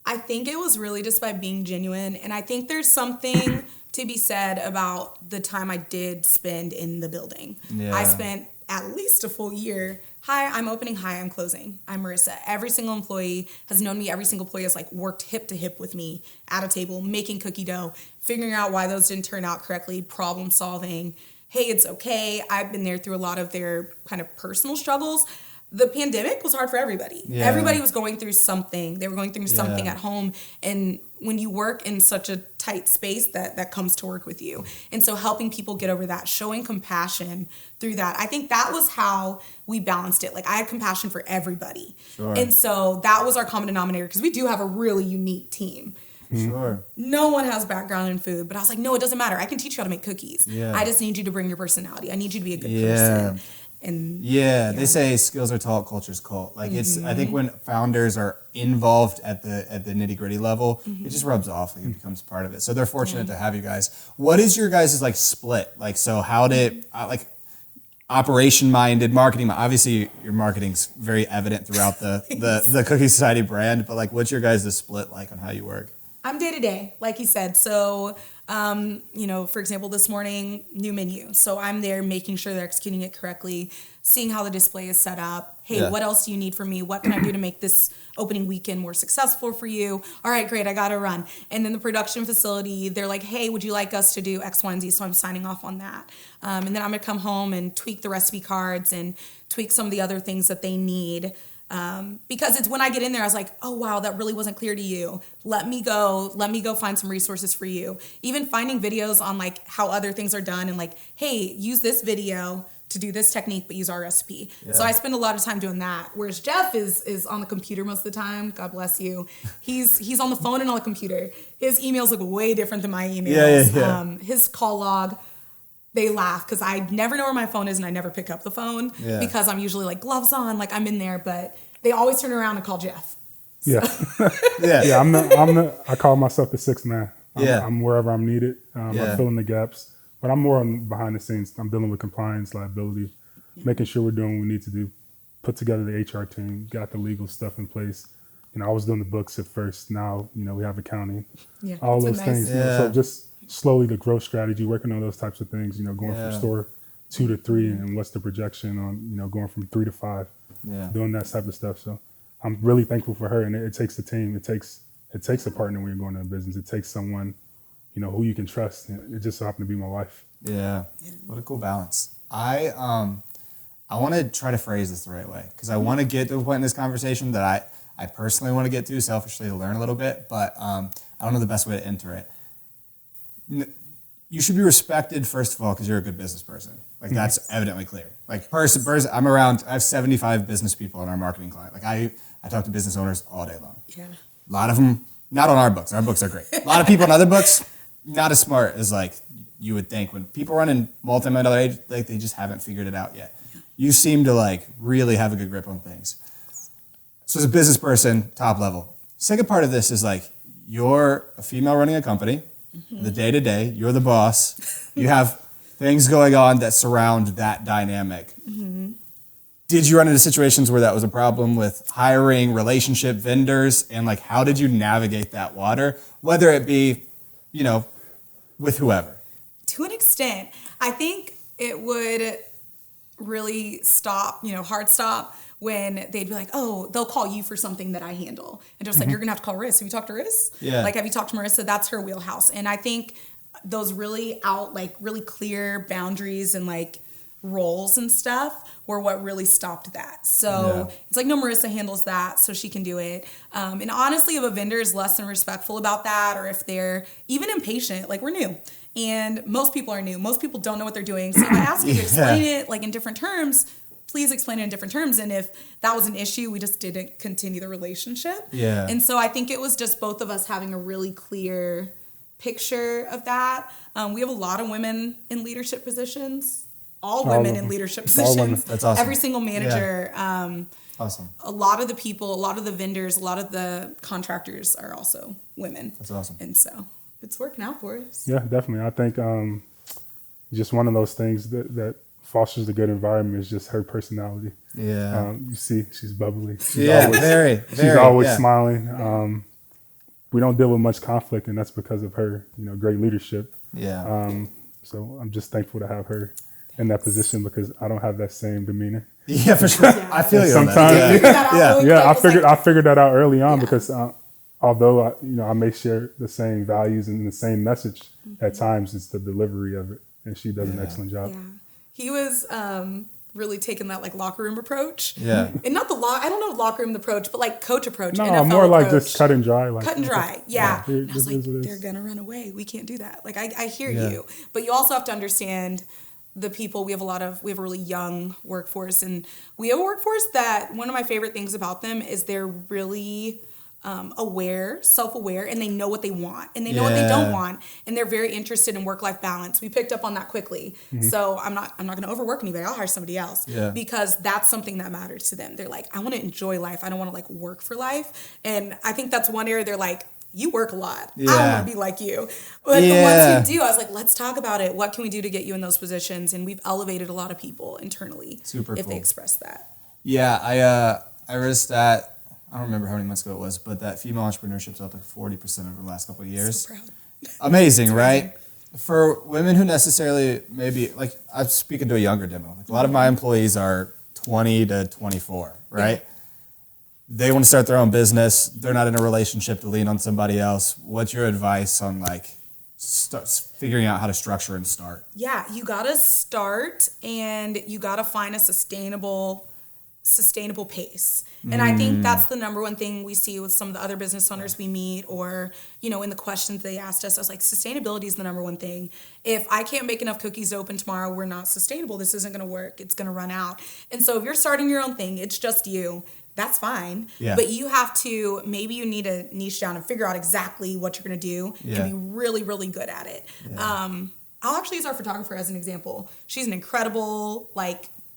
S1: I think it was really just by being genuine. And I think there's something to be said about the time I did spend in the building.
S2: Yeah.
S1: I spent at least a full year hi, I'm opening, hi, I'm closing. I'm Marissa. Every single employee has known me. Every single employee has like worked hip to hip with me at a table, making cookie dough, figuring out why those didn't turn out correctly, problem solving. Hey, it's okay. I've been there through a lot of their kind of personal struggles. The pandemic was hard for everybody.
S2: Yeah.
S1: Everybody was going through something. They were going through something at home. And when you work in such a tight space, that comes to work with you. And so helping people get over that, showing compassion through that. I think that was how we balanced it. Like I had compassion for everybody.
S2: Sure.
S1: And so that was our common denominator because we do have a really unique team.
S2: Sure.
S1: No one has background in food, but I was like, no, it doesn't matter. I can teach you how to make cookies.
S2: Yeah.
S1: I just need you to bring your personality. I need you to be a good person. And
S2: they say skills are taught, culture's cult. Like it's, I think when founders are involved at the nitty gritty level, it just rubs off. Like it becomes part of it. So they're fortunate to have you guys. What is your guys' like split? Like, so how did like operation minded marketing? Obviously, your marketing's very evident throughout the Cookie Society brand. But like, what's your guys' split like on how you work?
S1: I'm day to day, like you said. So, for example, this morning, new menu. So I'm there making sure they're executing it correctly, seeing how the display is set up. Hey, what else do you need from me? What can I do to make this opening weekend more successful for you? All right, great, I got to run. And then the production facility, they're like, hey, would you like us to do X, Y, and Z? So I'm signing off on that. And then I'm going to come home and tweak the recipe cards and tweak some of the other things that they need. Because it's when I get in there, I was like, oh, wow, that really wasn't clear to you. Let me go find some resources for you. Even finding videos on like how other things are done and like, hey, use this video to do this technique, but use our recipe. Yeah. So I spend a lot of time doing that. Whereas Jeff is on the computer most of the time. God bless you. He's on the phone and on the computer. His emails look way different than my emails. His call log, they laugh because I never know where my phone is and I never pick up the phone because I'm usually like gloves on, like I'm in there, but they always turn around and call Jeff. So.
S3: I call myself the sixth man. I'm wherever I'm needed. I fill in the gaps, but I'm more on behind the scenes. I'm dealing with compliance, liability, making sure we're doing what we need to do, put together the HR team, got the legal stuff in place. I was doing the books at first. Now, we have accounting, all those things. So just slowly the growth strategy, working on those types of things, going from store 2 to 3 and what's the projection on, going from 3 to 5, doing that type of stuff. So I'm really thankful for her. And it takes a team. It takes a partner when you're going into business. It takes someone, who you can trust. It just so happened to be my wife.
S2: Yeah. What a cool balance. I want to try to phrase this the right way because I want to get to a point in this conversation that I personally want to get to selfishly to learn a little bit, but I don't know the best way to enter it. You should be respected, first of all, because you're a good business person. Like, that's evidently clear. Like, person, I have 75 business people in our marketing client. Like, I talk to business owners all day long. Yeah. A lot of them, not on our books. Our books are great. A lot of people on other books, not as smart as, like, you would think. When people run in multi-million-dollar age, like, they just haven't figured it out yet. You seem to, like, really have a good grip on things. So as a business person, top level. Second part of this is, like, you're a female running a company. The day-to-day, you're the boss. You have things going on that surround that dynamic. Did you run into situations where that was a problem with hiring, relationship, vendors, and like how did you navigate that water, whether it be, with whoever?
S1: To an extent, I think it would really stop, hard stop, when they'd be like, oh, they'll call you for something that I handle. And just like, you're going to have to call Riss. Have you talked to Riss? Yeah. Like, have you talked to Marissa? That's her wheelhouse. And I think those really really clear boundaries and like roles and stuff were what really stopped that. So it's like, no, Marissa handles that, so she can do it. And honestly, if a vendor is less than respectful about that, or if they're even impatient, like we're new. And most people are new. Most people don't know what they're doing. So if I ask you to explain it like in different terms, please explain it in different terms. And if that was an issue, we just didn't continue the relationship. Yeah. And so I think it was just both of us having a really clear picture of that. We have a lot of women in leadership positions, all women in leadership positions.
S2: That's awesome.
S1: Every single manager.
S2: Awesome.
S1: A lot of the people, a lot of the vendors, a lot of the contractors are also women.
S2: That's awesome.
S1: And so it's working out for us.
S3: Yeah, definitely. I think just one of those things that fosters a good environment is just her personality. Yeah. You see, she's bubbly. She's always smiling. We don't deal with much conflict, and that's because of her, great leadership. Yeah. So I'm just thankful to have her in that position because I don't have that same demeanor.
S2: Yeah, for sure. I feel you.
S3: Sometimes, I figured that out early on because although I may share the same values and the same message, at times it's the delivery of it, and she does an excellent job.
S1: Yeah, he was really taking that like locker room approach.
S2: Yeah,
S1: and not the I don't know locker room approach, but like coach approach.
S3: No,
S1: NFL
S3: more like
S1: approach.
S3: just cut and dry. Like
S1: Cut and dry. Yeah.
S3: Here,
S1: and I was like, they're gonna run away. We can't do that. Like I hear you, but you also have to understand the people. We have a really young workforce, and we have a workforce that one of my favorite things about them is they're really self-aware, and they know what they want and they know what they don't want, and they're very interested in work-life balance. We picked up on that quickly. So I'm not going to overwork anybody. I'll hire somebody else because that's something that matters to them. They're like, I want to enjoy life. I don't want to like work for life. And I think that's one area they're like, you work a lot. I don't want to be like you. But the ones who do, I was like, let's talk about it. What can we do to get you in those positions? And we've elevated a lot of people internally if they express that.
S2: Yeah, I read a stat. I don't remember how many months ago it was, but that female entrepreneurship's up like 40% over the last couple of years.
S1: So proud.
S2: Amazing, right? For women who necessarily maybe, like I'm speaking to a younger demo. Like a lot of my employees are 20 to 24, right? Yeah. They want to start their own business. They're not in a relationship to lean on somebody else. What's your advice on like figuring out how to structure and start?
S1: Yeah, you got to start and you got to find a sustainable pace. And I think that's the number one thing we see with some of the other business owners we meet, or, in the questions they asked us, I was like, sustainability is the number one thing. If I can't make enough cookies to open tomorrow, we're not sustainable. This isn't going to work. It's going to run out. And so if you're starting your own thing, it's just you. That's fine. Yeah. But you have to, maybe you need to niche down and figure out exactly what you're going to do and be really, really good at it. Yeah. I'll actually use our photographer as an example. She's an incredible,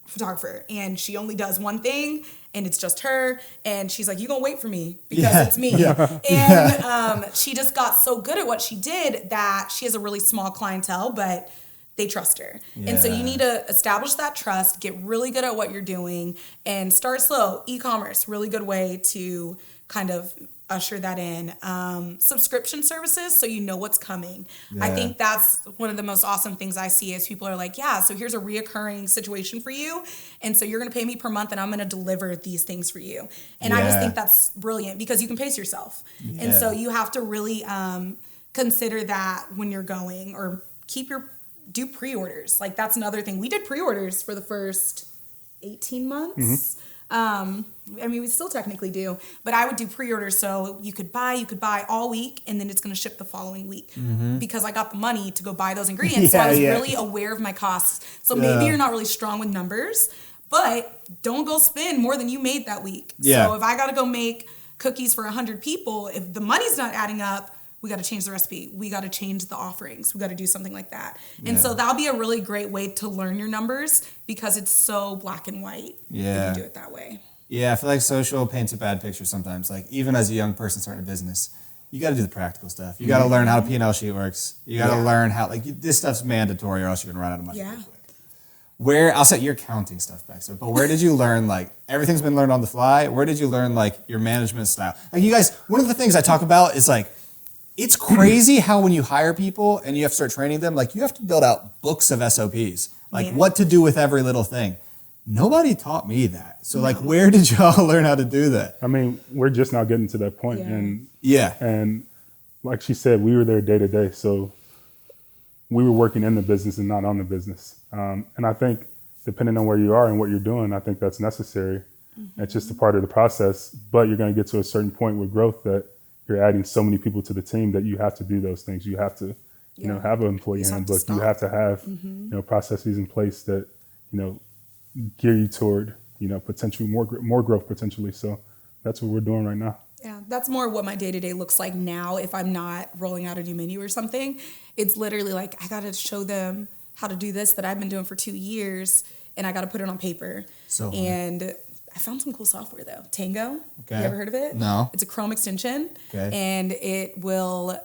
S1: photographer, and she only does one thing, and it's just her, and she's like, you gonna wait for me because it's me. And she just got so good at what she did that she has a really small clientele, but they trust her. And so you need to establish that trust, get really good at what you're doing, and start slow. E-commerce, really good way to kind of usher that in. Subscription services, so you know what's coming. I think that's one of the most awesome things I see is people are like, so here's a reoccurring situation for you, and so you're going to pay me per month and I'm going to deliver these things for you. And I just think that's brilliant because you can pace yourself. And so you have to really consider that when you're going, or do pre-orders. Like that's another thing. We did pre-orders for the first 18 months. We still technically do, but I would do pre-orders so you could buy all week, and then it's going to ship the following week because I got the money to go buy those ingredients. So I was really aware of my costs. So maybe you're not really strong with numbers, but don't go spend more than you made that week. So if I got to go make cookies for 100 people, if the money's not adding up, we got to change the recipe. We got to change the offerings. We got to do something like that. And so that'll be a really great way to learn your numbers because it's so black and white.
S2: Yeah.
S1: If you do it that way. Yeah,
S2: I feel like social paints a bad picture sometimes. Like even as a young person starting a business, you got to do the practical stuff. You got to learn how a P&L sheet works. You got to learn how, this stuff's mandatory or else you're going to run out of money. Yeah. I'll set your accounting stuff back. But where did you learn, everything's been learned on the fly. Where did you learn, your management style? You guys, one of the things I talk about is, it's crazy how when you hire people and you have to start training them, you have to build out books of SOPs, what to do with every little thing. Nobody taught me that. So where did y'all learn how to do that?
S3: We're just now getting to that point. And like she said, we were there day to day. So we were working in the business and not on the business. And I think depending on where you are and what you're doing, I think that's necessary. It's just a part of the process, but you're going to get to a certain point with growth that you're adding so many people to the team that you have to do those things. You have to, have an employee handbook. You have to have, processes in place that, gear you toward, potentially more growth potentially. So that's what we're doing right now.
S1: Yeah, that's more what my day-to-day looks like now. If I'm not rolling out a new menu or something, it's literally I got to show them how to do this that I've been doing for 2 years, and I got to put it on paper. And I found some cool software though. Tango. Okay. You ever heard of it?
S2: No.
S1: It's a Chrome extension. Okay. And it will,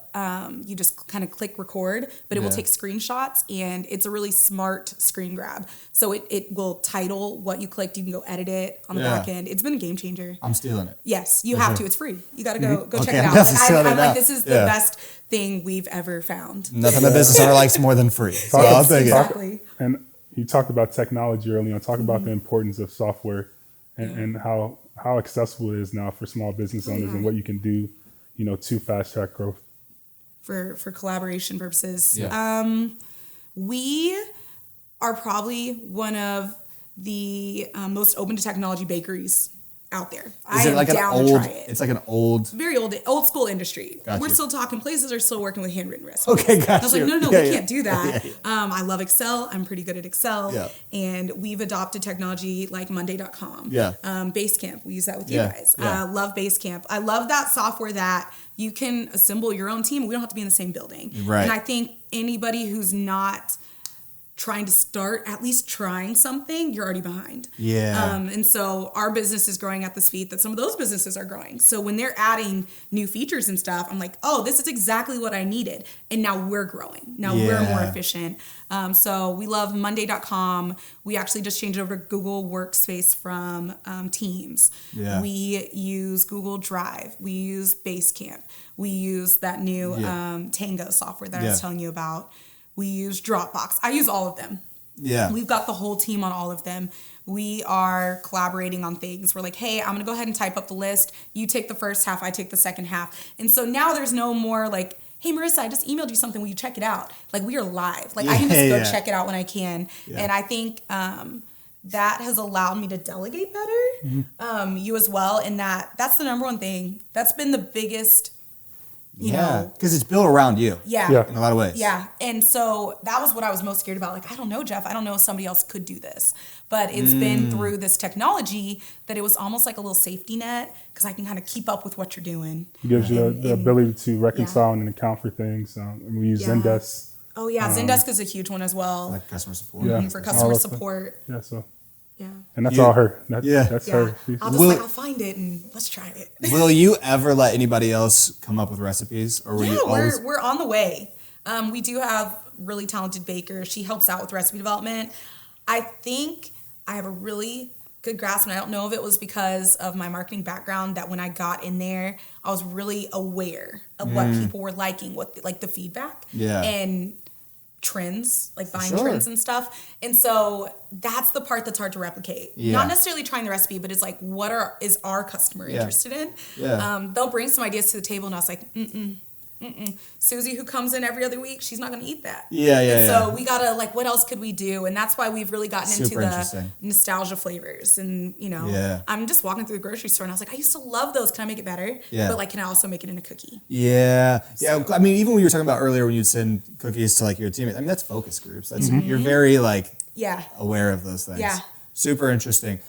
S1: you just kind of click record, but it will take screenshots, and it's a really smart screen grab. So it will title what you clicked. You can go edit it on the back end. It's been a game changer.
S2: I'm stealing it.
S1: Yes, you have to. It's free. You got to go check it out. I'm like, this is the best thing we've ever found.
S2: Nothing a business owner likes more than free. So I'll take it.
S1: Exactly.
S3: And you talked about technology earlier on. Talk about the importance of software and how accessible it is now for small business owners and what you can do, to fast track growth.
S1: For collaboration purposes.
S2: Yeah.
S1: We are probably one of the most open to technology bakeries out there.
S2: Is it like
S1: to try it.
S2: It's like an old...
S1: Very old school industry.
S2: Got
S1: We're
S2: you.
S1: still talking, places are still working with handwritten recipes.
S2: Okay, got
S1: I was like,
S2: you.
S1: no,
S2: Yeah,
S1: we
S2: yeah.
S1: can't do that.
S2: Yeah.
S1: I love Excel. I'm pretty good at Excel.
S2: Yeah.
S1: And we've adopted technology like Monday.com.
S2: Yeah.
S1: Basecamp. We use that with you
S2: Yeah.
S1: guys.
S2: Yeah.
S1: Love Basecamp. I love that software that you can assemble your own team. We don't have to be in the same building.
S2: Right.
S1: And I think anybody who's not trying to start, at least trying something, you're already behind.
S2: Yeah.
S1: And so our business is growing at the speed that some of those businesses are growing. So when they're adding new features and stuff, I'm like, oh, this is exactly what I needed. And now we're growing. Now we're more efficient. So we love Monday.com. We actually just changed over to Google Workspace from Teams.
S2: Yeah.
S1: We use Google Drive. We use Basecamp. We use that new Tango software that I was telling you about. We use Dropbox. I use all of them.
S2: Yeah.
S1: We've got the whole team on all of them. We are collaborating on things. We're like, hey, I'm going to go ahead and type up the list. You take the first half, I take the second half. And so now there's no more like, hey, Marissa, I just emailed you something. Will you check it out? Like, we are live. Like, I can just go check it out when I can. Yeah. And I think that has allowed me to delegate better. You as well. And that's the number one thing. That's been the biggest... You know,
S2: because it's built around you.
S1: Yeah.
S2: In a lot of ways.
S1: Yeah. And so that was what I was most scared about. Like, I don't know, Jeff. I don't know if somebody else could do this. But it's been through this technology that it was almost like a little safety net because I can kind of keep up with what you're doing.
S3: It gives you the ability to reconcile and account for things. We use Zendesk.
S1: Oh, yeah. Zendesk is a huge one as well.
S2: Like customer support.
S3: Yeah.
S1: For customer support.
S3: Yeah, so.
S1: Yeah.
S3: And that's all her. That's her.
S1: I'll just I'll find it and let's try it.
S2: Will you ever let anybody else come up with recipes? Or you always...
S1: we're on the way. We do have really talented baker. She helps out with recipe development. I think I have a really good grasp, and I don't know if it was because of my marketing background that when I got in there, I was really aware of what people were liking, what like the feedback.
S2: Yeah.
S1: And trends, like buying trends and stuff. And so that's the part that's hard to replicate.
S2: Yeah.
S1: Not necessarily trying the recipe, but it's like, is our customer interested in?
S2: Yeah.
S1: They'll bring some ideas to the table and I was like, Susie, who comes in every other week, she's not going to eat that. So we got to like, what else could we do? And that's why we've really gotten into the nostalgia flavors. And, I'm just walking through the grocery store and I was like, I used to love those. Can I make it better?
S2: Yeah.
S1: But like, can I also make it in a cookie?
S2: Yeah. Yeah. I mean, even when you were talking about earlier when you'd send cookies to like your teammates, I mean, that's focus groups. That's you're very like aware of those things.
S1: Yeah.
S2: Super interesting.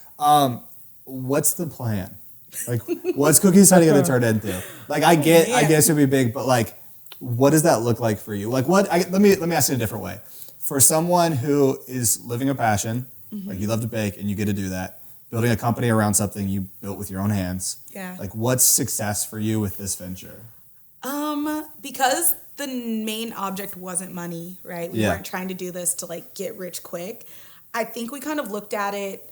S2: What's the plan? Like, what's Cookie Society going to turn into? Like, I guess it'd be big, but like, what does that look like for you? Like, let me ask it a different way. For someone who is living a passion, like you love to bake and you get to do that, building a company around something you built with your own hands.
S1: Yeah.
S2: Like, what's success for you with this venture?
S1: Because the main object wasn't money, right? We weren't trying to do this to like get rich quick. I think we kind of looked at it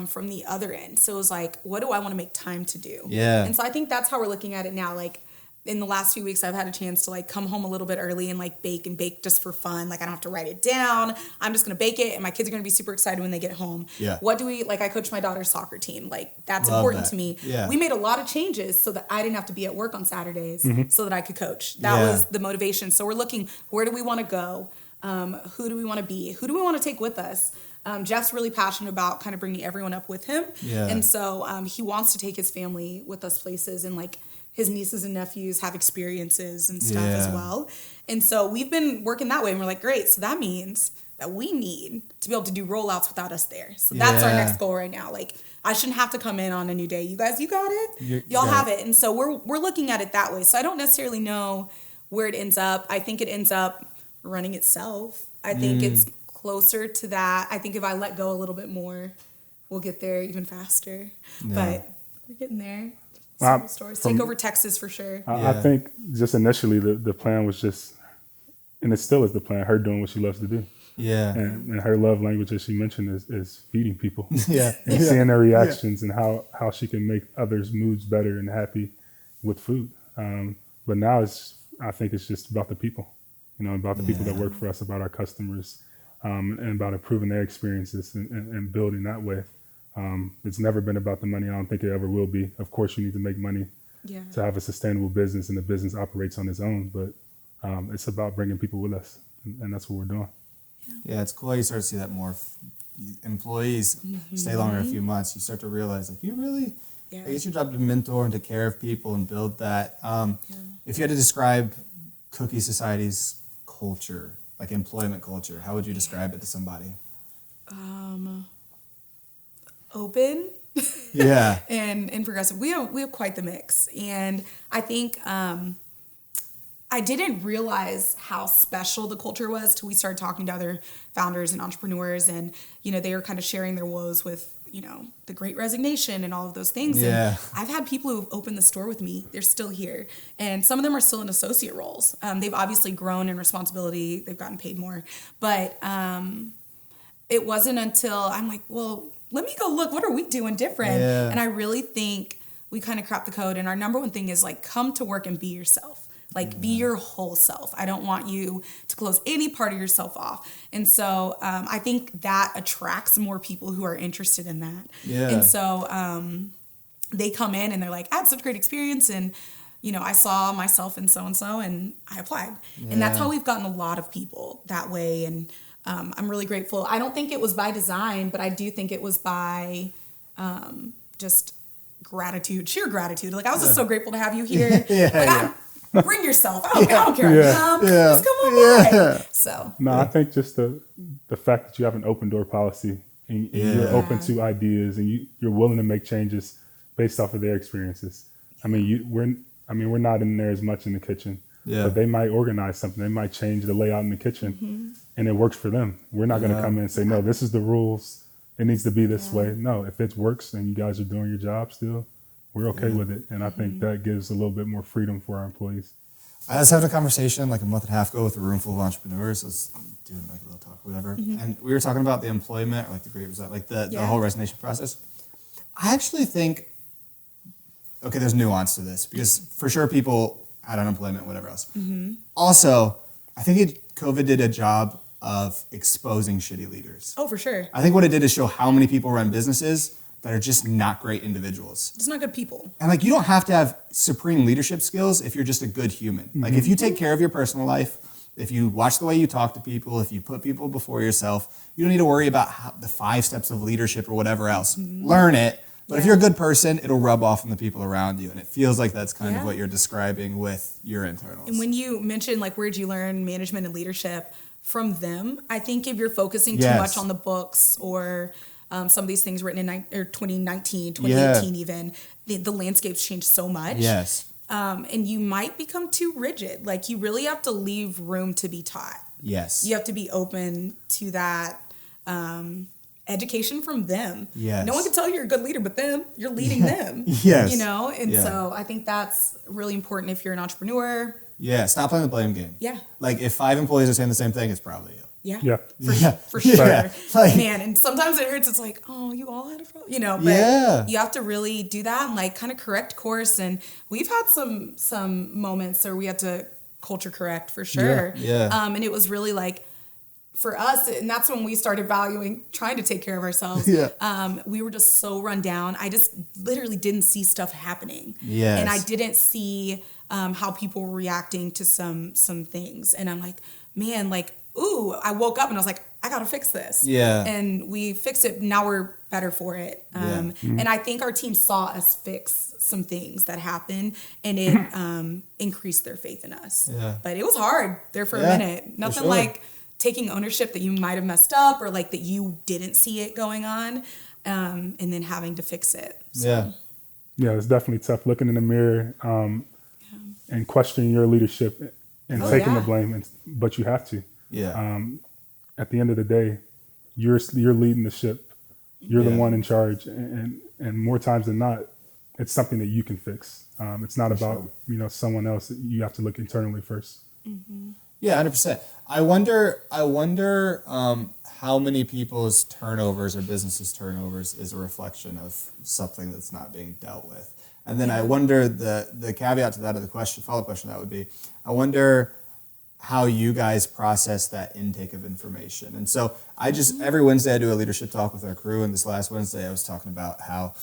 S1: from the other end. So it was like, what do I want to make time to do?
S2: Yeah.
S1: And so I think that's how we're looking at it now. Like in the last few weeks, I've had a chance to like come home a little bit early and like bake just for fun. Like I don't have to write it down. I'm just going to bake it and my kids are going to be super excited when they get home.
S2: Yeah.
S1: What do we, like I coach my daughter's soccer team. Like that's important to me.
S2: Yeah.
S1: We made a lot of changes so that I didn't have to be at work on Saturdays so that I could coach. That was the motivation. So we're looking, where do we want to go? Who do we want to be? Who do we want to take with us? Jeff's really passionate about kind of bringing everyone up with him.
S2: Yeah.
S1: And so he wants to take his family with us places and like his nieces and nephews have experiences and stuff as well. And so we've been working that way and we're like, great. So that means that we need to be able to do rollouts without us there. So that's our next goal right now. Like I shouldn't have to come in on a new day. You guys, you got it. Y'all have it. And so we're looking at it that way. So I don't necessarily know where it ends up. I think it ends up running itself. I think it's closer to that. I think if I let go a little bit more, we'll get there even faster. Yeah. But we're getting there. Stores. Takeover Texas for sure.
S3: I think just initially the plan was just, and it still is the plan, her doing what she loves to do.
S2: Yeah.
S3: And her love language, as she mentioned, is feeding people. And
S2: Yeah.
S3: seeing their reactions and how she can make others' moods better and happy with food. But now I think it's just about the people, about the people that work for us, about our customers. and about improving their experiences and building that way. It's never been about the money. I don't think it ever will be. Of course, you need to make money to have a sustainable business, and the business operates on its own. But it's about bringing people with us, and that's what we're doing.
S2: Yeah, it's cool how you start to see that more employees stay longer a few months. You start to realize, like, you really, it's your job to mentor and take care of people and build that. If you had to describe Cookie Society's culture, like employment culture, how would you describe it to somebody?
S1: Open.
S2: Yeah.
S1: and progressive. We have quite the mix. And I think I didn't realize how special the culture was till we started talking to other founders and entrepreneurs, and they were kind of sharing their woes with the Great Resignation and all of those things.
S2: Yeah.
S1: And I've had people who've opened the store with me. They're still here, and some of them are still in associate roles. They've obviously grown in responsibility. They've gotten paid more, but it wasn't until I'm like, well, let me go look. What are we doing different?
S2: Yeah.
S1: And I really think we kind of cracked the code. And our number one thing is, like, come to work and be yourself. Like, be your whole self. I don't want you to close any part of yourself off. And so I think that attracts more people who are interested in that.
S2: Yeah.
S1: And so they come in and they're like, I had such a great experience. And, I saw myself in so-and-so and I applied. Yeah. And that's how we've gotten a lot of people that way. And I'm really grateful. I don't think it was by design, but I do think it was by just gratitude, sheer gratitude. Like, I was just so grateful to have you here. Bring yourself. I don't care. Just come on by. So.
S3: No, I think just the fact that you have an open door policy and you're open to ideas and you're willing to make changes based off of their experiences. I mean, we're not in there as much in the kitchen. Yeah. But they might organize something. They might change the layout in the kitchen, and it works for them. We're not going to come in and say, no, this is the rules. It needs to be this way. No, if it works and you guys are doing your job still, we're okay with it. And I think that gives a little bit more freedom for our employees.
S2: I was having a conversation like a month and a half ago with a room full of entrepreneurs. I was doing like a little talk or whatever. And we were talking about the employment, or like the great result, like the whole resignation process. I actually think, okay, there's nuance to this because for sure people had unemployment, whatever else. Also, I think COVID did a job of exposing shitty leaders.
S1: Oh, for sure.
S2: I think what it did is show how many people run businesses that are just not great individuals.
S1: It's not good people.
S2: And like, you don't have to have supreme leadership skills if you're just a good human. Like, if you take care of your personal life, if you watch the way you talk to people, if you put people before yourself, you don't need to worry about the 5 steps of leadership or whatever else. Learn it. But if you're a good person, it'll rub off on the people around you. And it feels like that's kind of what you're describing with your internals.
S1: And when you mentioned, like, where'd you learn management and leadership? From them. I think if you're focusing too much on the books or some of these things written in 2019, 2018 even, the landscape's changed so much.
S2: Yes.
S1: And you might become too rigid. Like, you really have to leave room to be taught.
S2: Yes.
S1: You have to be open to that education from them.
S2: Yes.
S1: No one can tell you're a good leader but them. You're leading them.
S2: Yes.
S1: And so I think that's really important if you're an entrepreneur.
S2: Yeah, stop playing the blame game.
S1: Yeah.
S2: Like, if 5 employees are saying the same thing, it's probably you.
S3: Yeah.
S1: For sure.
S2: Like,
S1: man, and sometimes it hurts. It's like, oh, you all had a problem, but you have to really do that and like kind of correct course. And we've had some moments where we had to culture correct for sure. And it was really like, for us, and that's when we started valuing trying to take care of ourselves. We were just so run down. I just literally didn't see stuff happening. And I didn't see how people were reacting to some things. And I'm like, man, like, ooh, I woke up and I was like, I got to fix this. And we fixed it. Now we're better for it. And I think our team saw us fix some things that happened, and it increased their faith in us. But it was hard there for a minute. Nothing like taking ownership that you might have messed up or like that you didn't see it going on, and then having to fix it. So.
S3: Yeah, it's definitely tough looking in the mirror and questioning your leadership and taking the blame, but you have to. At the end of the day, you're leading the ship. You're the one in charge, and more times than not, it's something that you can fix. It's not about someone else. You have to look internally first.
S2: Yeah, 100%. I wonder how many people's turnovers or businesses' turnovers is a reflection of something that's not being dealt with. And then I wonder the caveat to that, or the follow-up question that would be, I wonder how you guys process that intake of information. And so every Wednesday I do a leadership talk with our crew. And this last Wednesday I was talking about how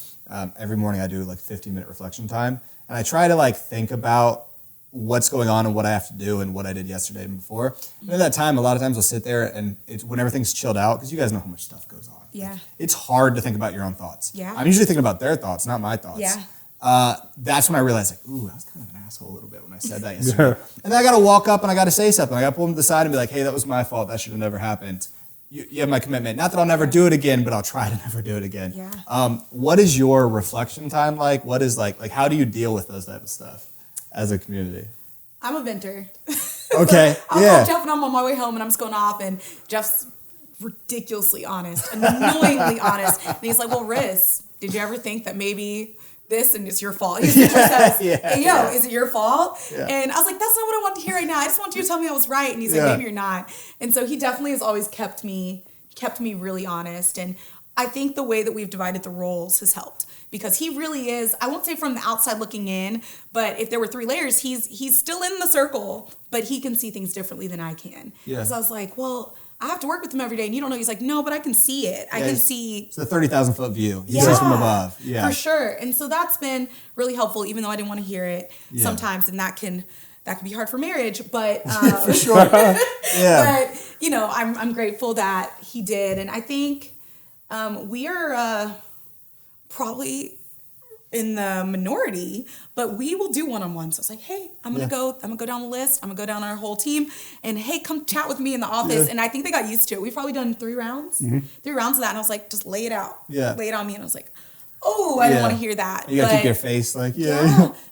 S2: every morning I do like 15-minute reflection time. And I try to like think about what's going on and what I have to do and what I did yesterday and before. And at that time, a lot of times I'll sit there and it's when everything's chilled out, because you guys know how much stuff goes on.
S1: Yeah.
S2: Like, it's hard to think about your own thoughts.
S1: Yeah.
S2: I'm usually thinking about their thoughts, not my thoughts.
S1: Yeah.
S2: That's when I realized, like, ooh, I was kind of an asshole a little bit when I said that yesterday. And then I got to walk up and I got to say something. I got to pull them to the side and be like, hey, that was my fault. That should have never happened. You have my commitment. Not that I'll never do it again, but I'll try to never do it again.
S1: Yeah.
S2: What is your reflection time like? What is like how do you deal with those type of stuff as a community?
S1: I'm a venter.
S2: Okay.
S1: I'll call Jeff and I'm on my way home and I'm just going off, and Jeff's ridiculously honest, annoyingly honest. And he's like, well, Riss, did you ever think that maybe this and it's your fault? He just says, hey, yo, is it your fault?
S2: Yeah.
S1: And I was like, that's not what I want to hear right now. I just want you to tell me I was right. And he's like, maybe you're not. And so he definitely has always kept me really honest. And I think the way that we've divided the roles has helped, because he really is, I won't say from the outside looking in, but if there were 3 layers, he's still in the circle, but he can see things differently than I can.
S2: Yeah.
S1: So I was like, well, I have to work with him every day, and you don't know. He's like, no, but I can see it. I can see.
S2: It's a 30,000-foot view. He sees from above. Yeah,
S1: for sure. And so that's been really helpful, even though I didn't want to hear it sometimes, and that can be hard for marriage. But
S2: for sure. Yeah.
S1: But I'm grateful that he did, and I think we are probably in the minority, but we will do one-on-ones. So it's like, hey, I'm gonna go down the list. I'm gonna go down our whole team, and hey, come chat with me in the office. And I think they got used to it. We've probably done 3 rounds, 3 rounds of that, and I was like, just lay it out, lay it on me. And I was like, oh, I didn't want to hear that.
S2: You gotta keep your face like,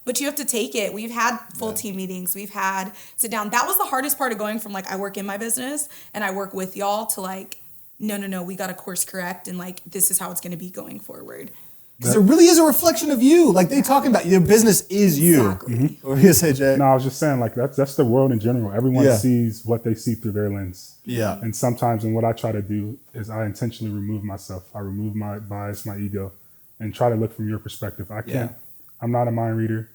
S1: but you have to take it. We've had full team meetings. We've had sit down. That was the hardest part of going from like I work in my business and I work with y'all to like, no, we got to course correct, and like this is how it's gonna be going forward.
S2: Because it really is a reflection of you. Like they talking about your business is you.
S1: Exactly.
S2: What were you gonna say, Jay?
S3: No, I was just saying, like that's the world in general. Everyone sees what they see through their lens.
S2: Yeah.
S3: And sometimes, and what I try to do is I intentionally remove myself. I remove my bias, my ego, and try to look from your perspective. I can't. I'm not a mind reader.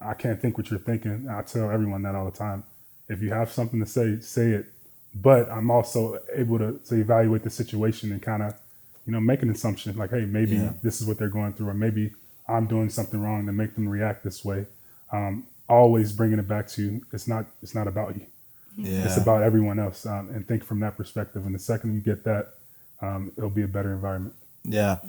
S3: I can't think what you're thinking. I tell everyone that all the time. If you have something to say it. But I'm also able to evaluate the situation and kind of, make an assumption like, hey, maybe this is what they're going through, or maybe I'm doing something wrong to make them react this way. Always bringing it back to it's not about you.
S2: Yeah.
S3: It's about everyone else, and think from that perspective. And the second you get that, it'll be a better environment.
S2: Yeah.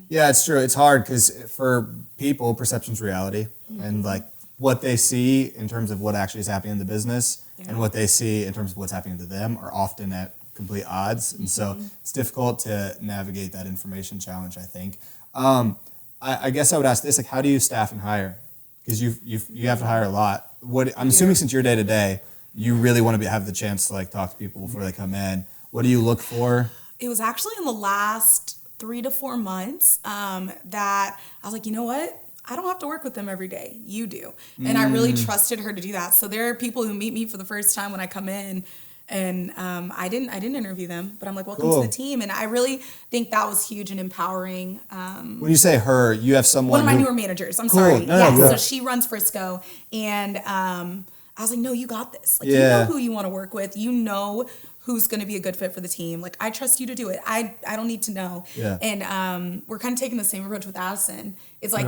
S2: Yeah, it's true. It's hard because for people, perception's reality. And like what they see in terms of what actually is happening in the business and what they see in terms of what's happening to them are often at complete odds. And so it's difficult to navigate that information challenge, I think. I guess I would ask this, like, how do you staff and hire? Because you have to hire a lot. I'm assuming since you're day to day, you really want to have the chance to like talk to people before they come in. What do you look for?
S1: It was actually in the last 3 to 4 months that I was like, you know what? I don't have to work with them every day. You do. And I really trusted her to do that. So there are people who meet me for the first time when I come in, and I didn't interview them, but I'm like, welcome to the team. And I really think that was huge and empowering.
S2: When you say her, you have someone.
S1: One of my newer managers. I'm sorry. So she runs Frisco, and I was like, no, you got this. Like, you know who you want to work with. You know who's going to be a good fit for the team. Like, I trust you to do it. I don't need to know. Yeah. And we're kind of taking the same approach with Addison. It's like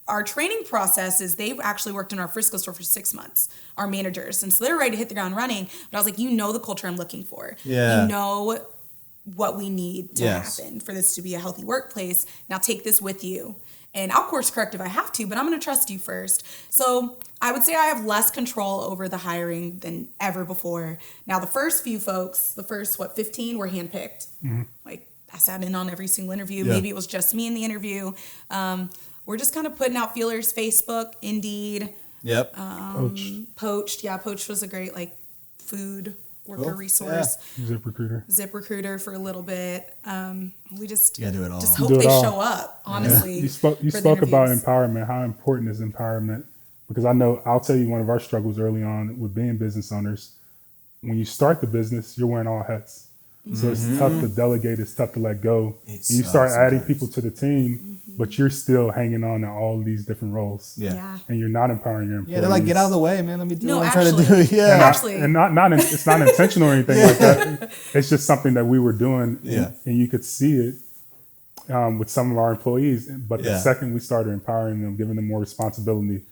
S1: our training process is they've actually worked in our Frisco store for 6 months, our managers. And so they're ready to hit the ground running. But I was like, you know the culture I'm looking for. Yeah. You know what we need to happen for this to be a healthy workplace. Now take this with you. And I'll course correct if I have to, but I'm going to trust you first. So I would say I have less control over the hiring than ever before. Now, the first few folks, 15 were handpicked. Like, I sat in on every single interview. Maybe it was just me in the interview. We're just kind of putting out feelers, Facebook, Indeed.
S2: Yep.
S1: Poached. Yeah, Poached was a great, like, food worker resource.
S3: Yeah.
S1: ZipRecruiter for a little bit. We just
S2: do it all.
S1: Just hope they show up, honestly.
S3: You spoke about empowerment. How important is empowerment? Because I'll tell you one of our struggles early on with being business owners. When you start the business, you're wearing all hats. So it's tough to delegate. It's tough to let go.
S2: It
S3: And you
S2: sucks
S3: start adding
S2: sometimes.
S3: people to the team, but you're still hanging on to all these different roles.
S2: Yeah.
S3: And you're not empowering your employees.
S2: Yeah, they're like, get out of the way, man. Let me do
S1: No,
S2: what I'm trying to
S1: actually.
S2: do. Yeah.
S1: Actually.
S3: And it's not intentional or anything like that. It's just something that we were doing, and you could see it with some of our employees. But the second we started empowering them, giving them more responsibility,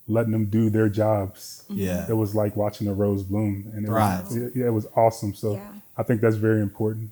S3: letting them do their jobs,
S2: Yeah.
S3: it was like watching a rose bloom, and it was awesome. So
S1: Yeah.
S3: I think that's very important.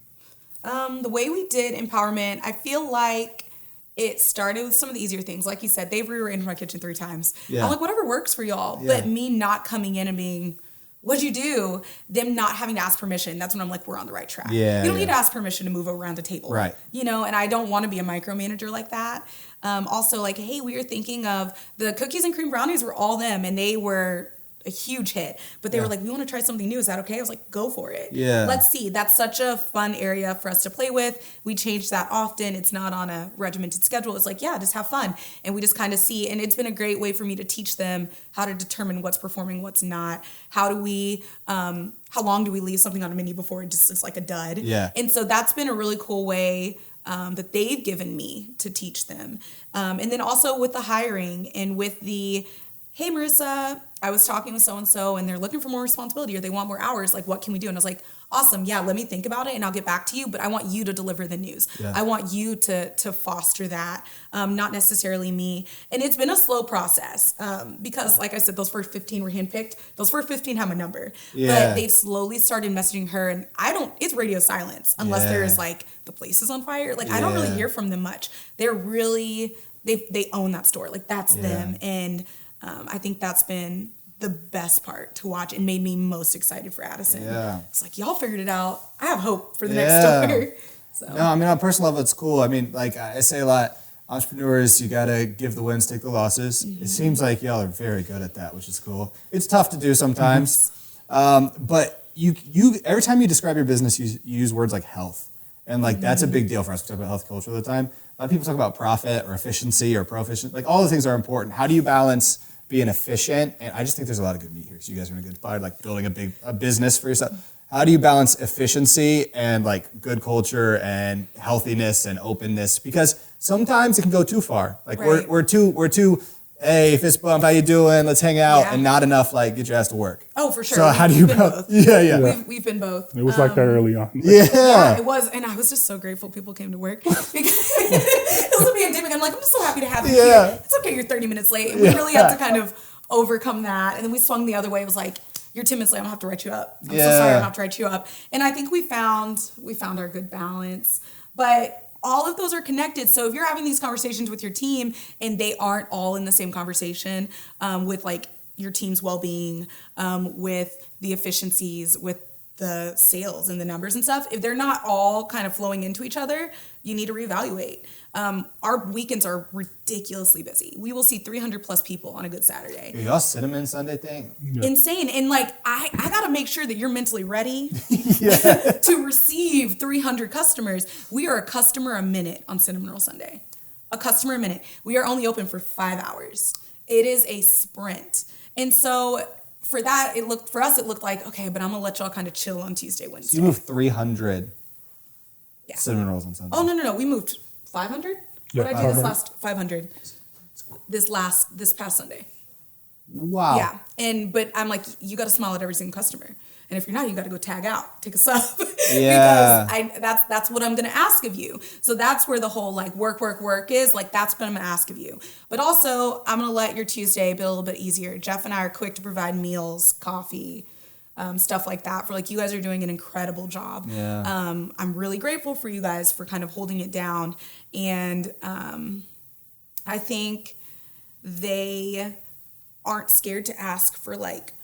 S1: The way we did empowerment, I feel like it started with some of the easier things. Like you said, they've rearranged my kitchen 3 times.
S2: Yeah.
S1: I'm like, whatever works for y'all.
S2: Yeah.
S1: But me not coming in and being, what'd you do? Them not having to ask permission. That's when I'm like, we're on the right track.
S2: Yeah,
S1: You don't
S2: yeah.
S1: need to ask permission to move around the table.
S2: Right.
S1: You know, and I don't want to be a micromanager like that. Also, like, hey, we were thinking of the cookies and cream brownies were all them, and they were a huge hit. But they were like, we want to try something new. Is that okay? I was like, go for it.
S2: Yeah.
S1: Let's see. That's such a fun area for us to play with. We change that often. It's not on a regimented schedule. It's like, yeah, just have fun. And we just kind of see. And it's been a great way for me to teach them how to determine what's performing, what's not. How do we, how long do we leave something on a menu before it just is like a dud?
S2: Yeah.
S1: And so that's been a really cool way that they've given me to teach them. And then also with the hiring and with the, hey, Marissa, I was talking with so-and-so and they're looking for more responsibility or they want more hours. Like, what can we do? And I was like, awesome. Yeah, let me think about it and I'll get back to you. But I want you to deliver the news.
S2: Yeah.
S1: I want you to foster that, not necessarily me. And it's been a slow process because, like I said, those first 15 were handpicked. Those first 15 have my number.
S2: Yeah.
S1: But they've slowly started messaging her. And it's radio silence unless there's like the place is on fire. Like, I don't really hear from them much. They're really, they own that store. Like, that's them. And I think that's been the best part to watch and made me most excited for Addison.
S2: Yeah.
S1: It's like, y'all figured it out. I have hope for the next store. So.
S2: No, I mean, on a personal level, it's cool. I mean, like I say a lot, entrepreneurs, you got to give the wins, take the losses. It seems like y'all are very good at that, which is cool. It's tough to do sometimes. But you every time you describe your business, you use words like health. And like, that's a big deal for us. We talk about health culture all the time. A lot of people talk about profit or efficiency or proficient. Like, all the things are important. How do you balance being efficient? And I just think there's a lot of good meat here. So you guys are in a good spot, like building a business for yourself. How do you balance efficiency and like good culture and healthiness and openness? Because sometimes it can go too far. Like
S1: Right.
S2: we're too, hey, fist bump, how you doing? Let's hang out, and not enough like get your ass to work.
S1: Oh, for sure.
S2: So how do you balance? Yeah.
S1: We've been both.
S3: It was like that early on.
S1: Yeah, it was, and I was just so grateful people came to work because it was a pandemic. I'm like, I'm just so happy to have you here. It's okay, you're 30 minutes late, and we really had to kind of overcome that. And then we swung the other way. It was like, you're 10 minutes late. I'm gonna have to write you up. I'm so sorry. I'm gonna have to write you up. And I think we found our good balance, but all of those are connected. So if you're having these conversations with your team and they aren't all in the same conversation with like your team's well-being, with the efficiencies, with the sales and the numbers and stuff, if they're not all kind of flowing into each other, you need to reevaluate. Our weekends are ridiculously busy. We will see 300 plus people on a good Saturday.
S2: Y'all cinnamon Sunday thing?
S1: Insane. And like, I got to make sure that you're mentally ready to receive 300 customers. We are a customer a minute on Cinnamon Roll Sunday. A customer a minute. We are only open for 5 hours. It is a sprint. And so for that, it looked like, okay, but I'm going to let y'all kind of chill on Tuesday, Wednesday.
S2: So you moved 300 cinnamon rolls on Sunday.
S1: Oh, no. We moved 500?
S3: Yeah,
S1: What did I do this last 500? This past Sunday.
S2: Wow.
S1: Yeah. But I'm like, you got to smile at every single customer. And if you're not, you got to go tag out, take a sub.
S2: Yeah.
S1: Because that's what I'm going to ask of you. So that's where the whole like work is. Like, that's what I'm going to ask of you. But also, I'm going to let your Tuesday be a little bit easier. Jeff and I are quick to provide meals, coffee, stuff like that. For like, you guys are doing an incredible job.
S2: Yeah.
S1: I'm really grateful for you guys for kind of holding it down. And I think they aren't scared to ask for like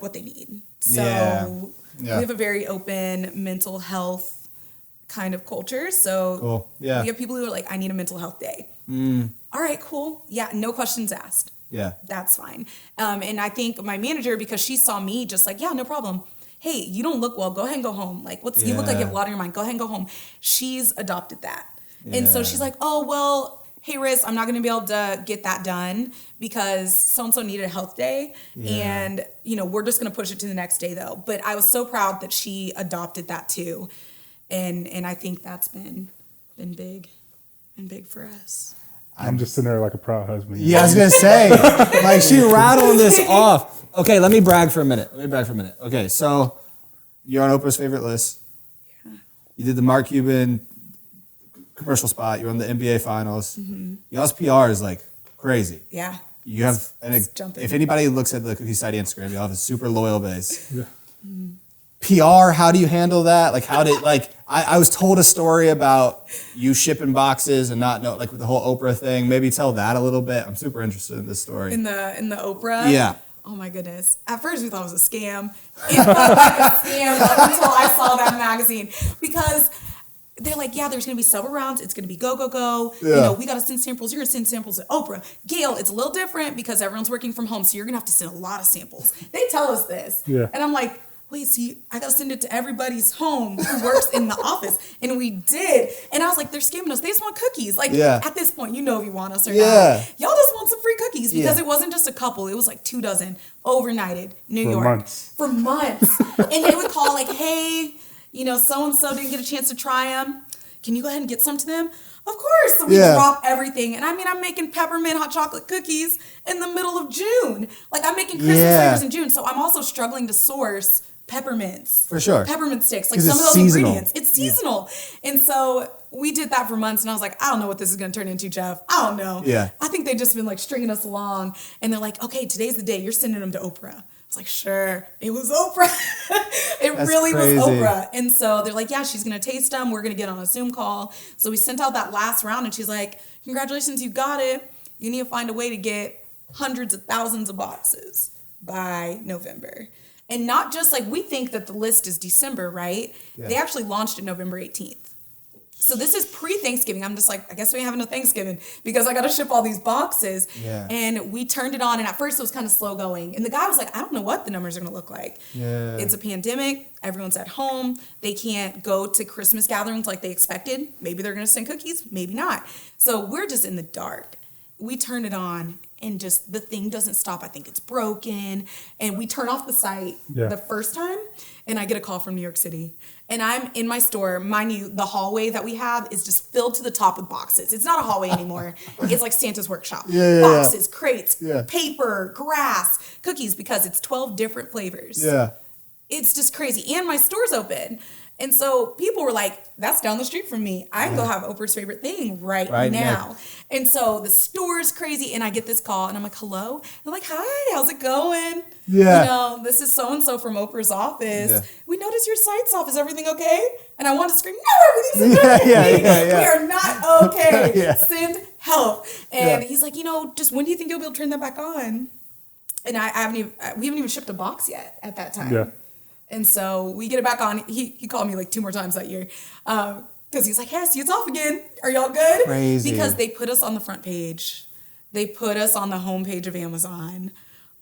S1: what they need. So we have a very open mental health kind of culture. So
S2: cool. Yeah.
S1: We have people who are like, I need a mental health day. All right, cool. Yeah, no questions asked.
S2: Yeah.
S1: That's fine. And I think my manager, because she saw me just like, yeah, no problem. Hey, you don't look well. Go ahead and go home. Like, you look like you have a lot on your mind. Go ahead and go home. She's adopted that. Yeah. And so she's like, oh, well, hey, Riz, I'm not going to be able to get that done because so-and-so needed a health day. Yeah. And, we're just going to push it to the next day, though. But I was so proud that she adopted that, too. And I think that's been big for us.
S3: I'm just sitting there like a proud husband.
S2: Yeah, I was gonna say, like she rattled this off. Okay, let me brag for a minute. Okay, so you're on Oprah's favorite list. Yeah. You did the Mark Cuban commercial spot. You're on the NBA Finals. Mm-hmm. Y'all's PR is like crazy.
S1: Yeah.
S2: You have, if anybody looks at the Cookie Society Instagram, you have a super loyal base. Yeah. Mm-hmm. PR, how do you handle that? Like, I was told a story about you shipping boxes and not know, like with the whole Oprah thing. Maybe tell that a little bit. I'm super interested in this story.
S1: In the Oprah?
S2: Yeah.
S1: Oh my goodness. At first we thought it was a scam. It felt like a scam until I saw that magazine. Because they're like, yeah, there's going to be several rounds. It's going to be go. Yeah. You know, we got to send samples. You're going to send samples to Oprah. Gail, it's a little different because everyone's working from home. So you're going to have to send a lot of samples. They tell us this. Yeah. And I'm like, wait, see, I got to send it to everybody's home who works in the office. And we did. And I was like, they're scamming us. They just want cookies. Like, at this point, you know if you want us or not. Y'all just want some free cookies because it wasn't just a couple. It was like 2 dozen overnighted New York. For months. And they would call like, hey, you know, so-and-so didn't get a chance to try them. Can you go ahead and get some to them? Of course. So we drop everything. And I mean, I'm making peppermint hot chocolate cookies in the middle of June. Like, I'm making Christmas flavors in June. So I'm also struggling to source peppermints.
S2: For sure.
S1: Peppermint sticks. Like some of those ingredients. It's seasonal. And so we did that for months. And I was like, I don't know what this is going to turn into, Jeff. I don't know. Yeah. I think they've just been like stringing us along. And they're like, okay, today's the day. You're sending them to Oprah. I was like, sure. It was Oprah. That's really crazy. Was Oprah. And so they're like, yeah, she's going to taste them. We're going to get on a Zoom call. So we sent out that last round and she's like, congratulations, you got it. You need to find a way to get hundreds of thousands of boxes by November. And not just like, we think that the list is December, right? Yeah. They actually launched it November 18th. So this is pre-Thanksgiving. I'm just like, I guess we ain't having no Thanksgiving because I got to ship all these boxes. Yeah. And we turned it on. And at first it was kind of slow going. And the guy was like, I don't know what the numbers are going to look like. Yeah. It's a pandemic. Everyone's at home. They can't go to Christmas gatherings like they expected. Maybe they're going to send cookies. Maybe not. So we're just in the dark. We turn it on and just the thing doesn't stop. I think it's broken. And we turn off the site the first time. And I get a call from New York City. And I'm in my store. Mind you, the hallway that we have is just filled to the top with boxes. It's not a hallway anymore. It's like Santa's workshop. Boxes, crates, paper, grass, cookies, because it's 12 different flavors. Yeah. It's just crazy. And my store's open. And so people were like, that's down the street from me. I can go have Oprah's favorite thing right now. And so the store's crazy. And I get this call and I'm like, hello? And I'm like, hi, how's it going? Yeah. You know, this is so-and-so from Oprah's office. Yeah. We noticed your site's off. Is everything okay? And I want to scream, no, everything's okay. We are not okay. Send help. And he's like, you know, just when do you think you'll be able to turn that back on? And we haven't even shipped a box yet at that time. Yeah. And so we get it back on. He called me like 2 more times that year because he's like, hey, see, it's off again. Are y'all good? Crazy. Because they put us on the front page. They put us on the homepage of Amazon.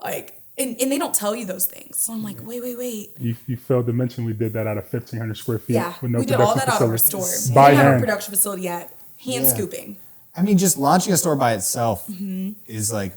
S1: Like, and they don't tell you those things. So I'm like, wait.
S3: You failed to mention we did that out of 1,500 square feet.
S1: Yeah,
S3: with no
S1: we did all that out of our store.
S3: By
S1: hand. We didn't have a
S3: hand.
S1: production facility yet. Hand scooping.
S2: I mean, just launching a store by itself is like,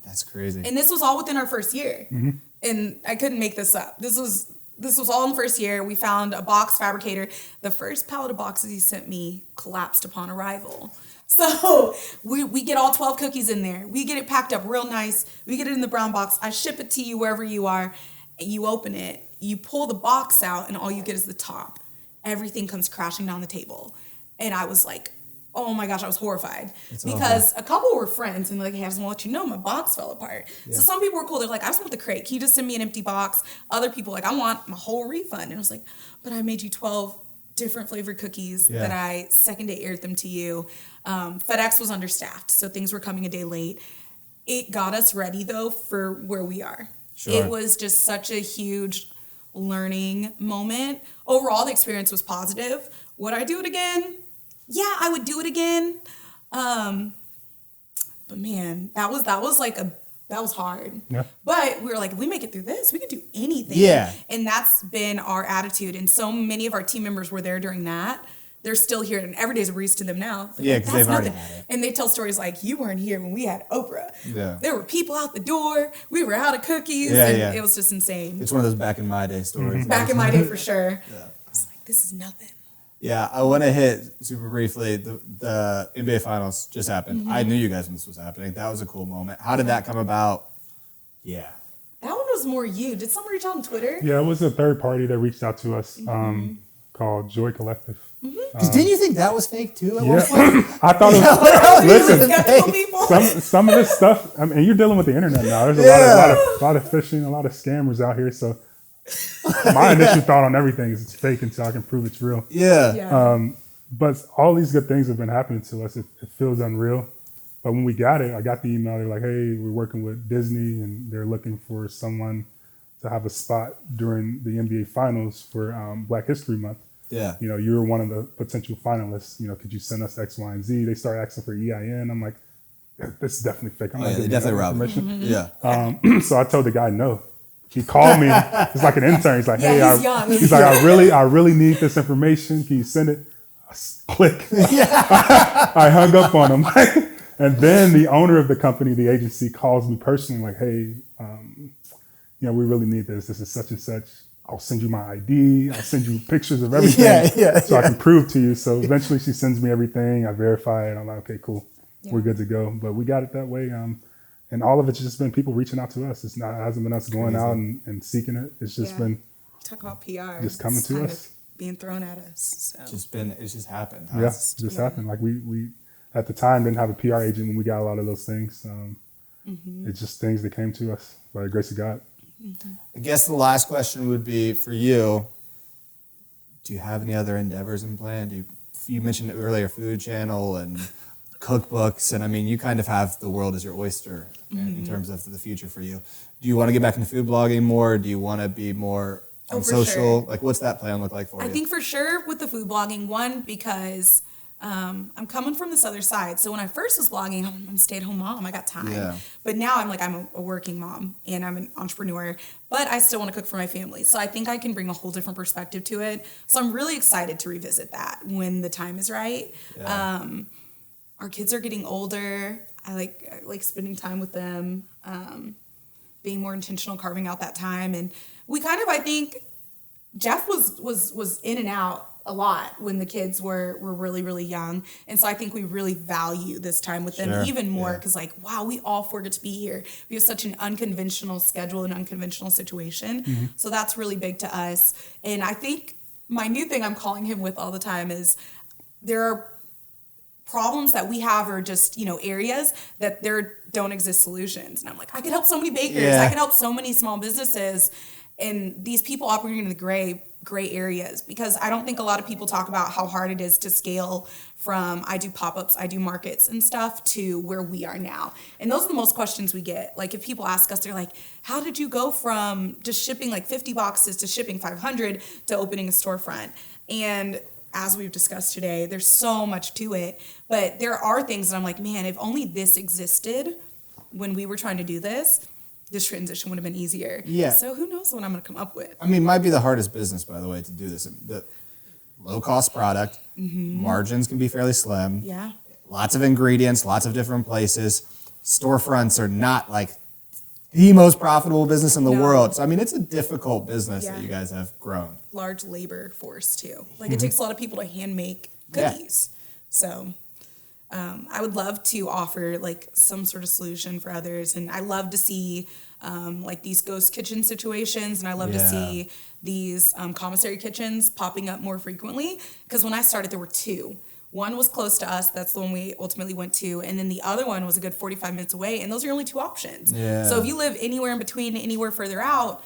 S2: that's crazy.
S1: And this was all within our first year. Mm-hmm. And I couldn't make this up. This was all in the first year. We found a box fabricator. The first pallet of boxes he sent me collapsed upon arrival. So we get all 12 cookies in there. We get it packed up real nice. We get it in the brown box. I ship it to you wherever you are. You open it. You pull the box out, and all you get is the top. Everything comes crashing down the table. And I was like, oh my gosh, I was horrified. Because a couple were friends and like, hey, I just want to let you know my box fell apart. Yeah. So some people were cool. They're like, I just want the crate. Can you just send me an empty box? Other people like, I want my whole refund. And I was like, but I made you 12 different flavored cookies that I second day aired them to you. FedEx was understaffed, so things were coming a day late. It got us ready though for where we are. Sure. It was just such a huge learning moment. Overall, the experience was positive. Would I do it again? Yeah, I would do it again. But man, that was hard. Yeah. But we were like, if we make it through this, we can do anything. Yeah. And that's been our attitude. And so many of our team members were there during that. They're still here, and every day's a breeze to them now.
S2: Like, because they've already had it.
S1: And they tell stories like, you weren't here when we had Oprah. Yeah. There were people out the door. We were out of cookies. And it was just insane.
S2: It's one of those back in my day stories.
S1: Mm-hmm. Back in my day for sure. Yeah. I was like, this is nothing.
S2: Yeah, I want to hit super briefly. The NBA Finals just happened. I knew you guys when this was happening. That was a cool moment. How did that come about? Yeah.
S1: That one was more you. Did someone reach out on Twitter?
S3: Yeah, it was a third party that reached out to us called Joy Collective.
S2: Because didn't you think that was fake too at one
S3: Yeah,
S2: point?
S3: I thought it was. Listen,
S1: Skeptical people.
S3: some of this stuff. I mean, you're dealing with the internet now. There's a lot of phishing, a lot of scammers out here. So my initial thought on everything is it's fake until I can prove it's real.
S2: Yeah.
S3: But all these good things have been happening to us. It feels unreal. But when we got it, I got the email. They're like, "Hey, we're working with Disney, and they're looking for someone to have a spot during the NBA Finals for Black History Month.
S2: Yeah.
S3: You know, you're one of the potential finalists. You know, could you send us X, Y, and Z?" They start asking for EIN. I'm like, "This is definitely fake. I'm not
S2: They
S3: giving you
S2: definitely
S3: that
S2: robbed me.
S3: information."
S2: Yeah.
S3: So I told the guy no. He called me. It's like an intern. He's like,
S1: Yeah,
S3: "Hey,
S1: he's young.
S3: he's like, I really need this information. Can you send it?" Click. I hung up on him. And then the owner of the company, the agency, calls me personally, like, "Hey, we really need this. This is such and such. I'll send you my ID. I'll send you pictures of everything so I can prove to you." So eventually she sends me everything. I verify it. I'm like, "Okay, cool. We're good to go." But we got it that way. And all of it's just been people reaching out to us. It hasn't been us going out and seeking it. It's just been
S1: talk about PR.
S3: just coming to us.
S1: Being thrown at us. So.
S2: It's just happened.
S3: Yeah, just happened. Like we at the time didn't have a PR agent when we got a lot of those things. It's just things that came to us by the grace of God.
S2: I guess the last question would be for you. Do you have any other endeavors in plan? You mentioned earlier food channel and cookbooks, and I mean, you kind of have the world as your oyster in terms of the future for you. Do you want to get back into food blogging more? Do you want to be more on social?
S1: Sure.
S2: Like, what's that plan look like for you?
S1: I think for sure with the food blogging, one, because I'm coming from this other side. So when I first was blogging, I'm a stay-at-home mom. I got time.
S2: Yeah.
S1: But now I'm a working mom and I'm an entrepreneur, but I still want to cook for my family. So I think I can bring a whole different perspective to it. So I'm really excited to revisit that when the time is right.
S2: Yeah.
S1: Our kids are getting older. I like spending time with them, being more intentional, carving out that time. And we kind of, I think, Jeff was in and out a lot when the kids were really, really young. And so I think we really value this time with them even more because wow, we all four get to be here. We have such an unconventional schedule and unconventional situation. So that's really big to us. And I think my new thing I'm calling him with all the time is there are problems that we have are just, areas that there don't exist solutions. And I'm like, I could help so many bakers. I could help so many small businesses. And these people operating in the gray areas, because I don't think a lot of people talk about how hard it is to scale from I do pop-ups, I do markets and stuff to where we are now. And those are the most questions we get. Like if people ask us, they're like, how did you go from just shipping like 50 boxes to shipping 500 to opening a storefront? And as we've discussed today, there's so much to it. But there are things that I'm like, man, if only this existed when we were trying to do this transition would have been easier.
S2: Yeah.
S1: So who knows what I'm going to come up with.
S2: I mean, might be the hardest business, by the way, to do this. The low-cost product, margins can be fairly slim.
S1: Yeah.
S2: Lots of ingredients, lots of different places. Storefronts are not like the most profitable business in the world. So, I mean, it's a difficult business that you guys have grown.
S1: Large labor force, too. Like, it takes a lot of people to hand make cookies. So, I would love to offer, like, some sort of solution for others. And I love to see, like, these ghost kitchen situations. And I love to see these commissary kitchens popping up more frequently. Because when I started, there were two. One was close to us. That's the one we ultimately went to. And then the other one was a good 45 minutes away. And those are your only two options. Yeah. So if you live anywhere in between, anywhere further out,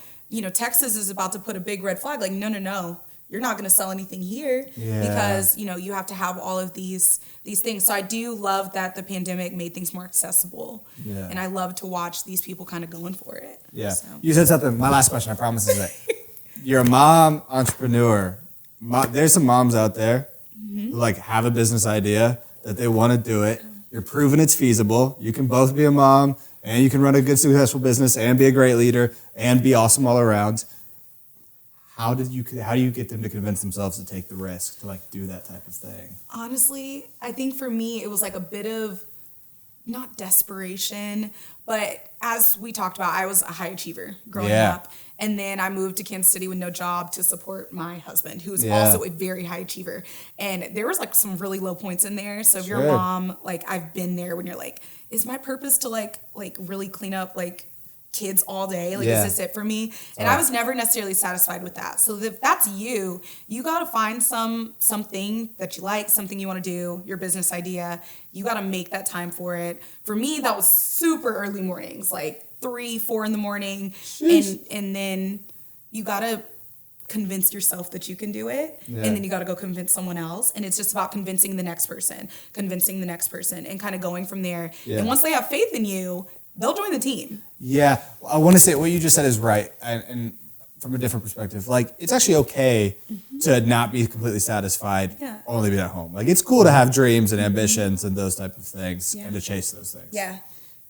S1: Texas is about to put a big red flag. Like, no. You're not going to sell anything here because, you have to have all of these things. So I do love that the pandemic made things more accessible. Yeah. And I love to watch these people kind of going for it.
S2: Yeah.
S1: So.
S2: You said something. My last question, I promise, is that you're a mom entrepreneur. There's some moms out there who have a business idea that they want to do it. You're proving it's feasible. You can both be a mom and you can run a good, successful business and be a great leader and be awesome all around. How do you get them to convince themselves to take the risk to do that type of thing?
S1: Honestly, I think for me, it was like a bit of not desperation, but as we talked about, I was a high achiever growing
S2: Yeah.
S1: up. And then I moved to Kansas City with no job to support my husband, who is
S2: Yeah.
S1: also a very high achiever. And there was like some really low points in there. So if you're a
S2: Sure.
S1: mom, like I've been there when you're like, is my purpose to like really clean up like kids all day? Like,
S2: Yeah.
S1: is this it for me? And I was never necessarily satisfied with that. So if that's you, you got to find something that you like, something you want to do, your business idea. You got to make that time for it. For me, that was super early mornings, like 3, 4 in the morning. And then you got to convince yourself that you can do it.
S2: Yeah.
S1: And then you got to go convince someone else. And it's just about convincing the next person, and kind of going from there.
S2: Yeah.
S1: And once they have faith in you, they'll join the team.
S2: Yeah, I want to say what you just said is right, and from a different perspective, like it's actually okay to not be completely satisfied,
S1: Yeah.
S2: only being at home. Like it's cool to have dreams and ambitions and those type of things,
S1: Yeah.
S2: and to chase those things.
S1: Yeah.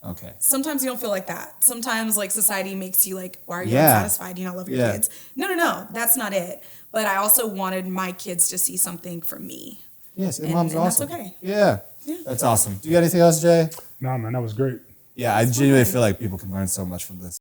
S2: Okay.
S1: Sometimes you don't feel like that. Sometimes like society makes you like, why are you
S2: Yeah.
S1: unsatisfied? Do you not love your
S2: Yeah.
S1: kids? No, that's not it. But I also wanted my kids to see something from me.
S2: Yes, and
S1: And-
S2: mom's
S1: and that's
S2: awesome.
S1: okay.
S2: Yeah, that's awesome. Do you got anything else, Jay?
S3: No, man, that was great.
S2: Yeah, I genuinely feel like people can learn so much from this.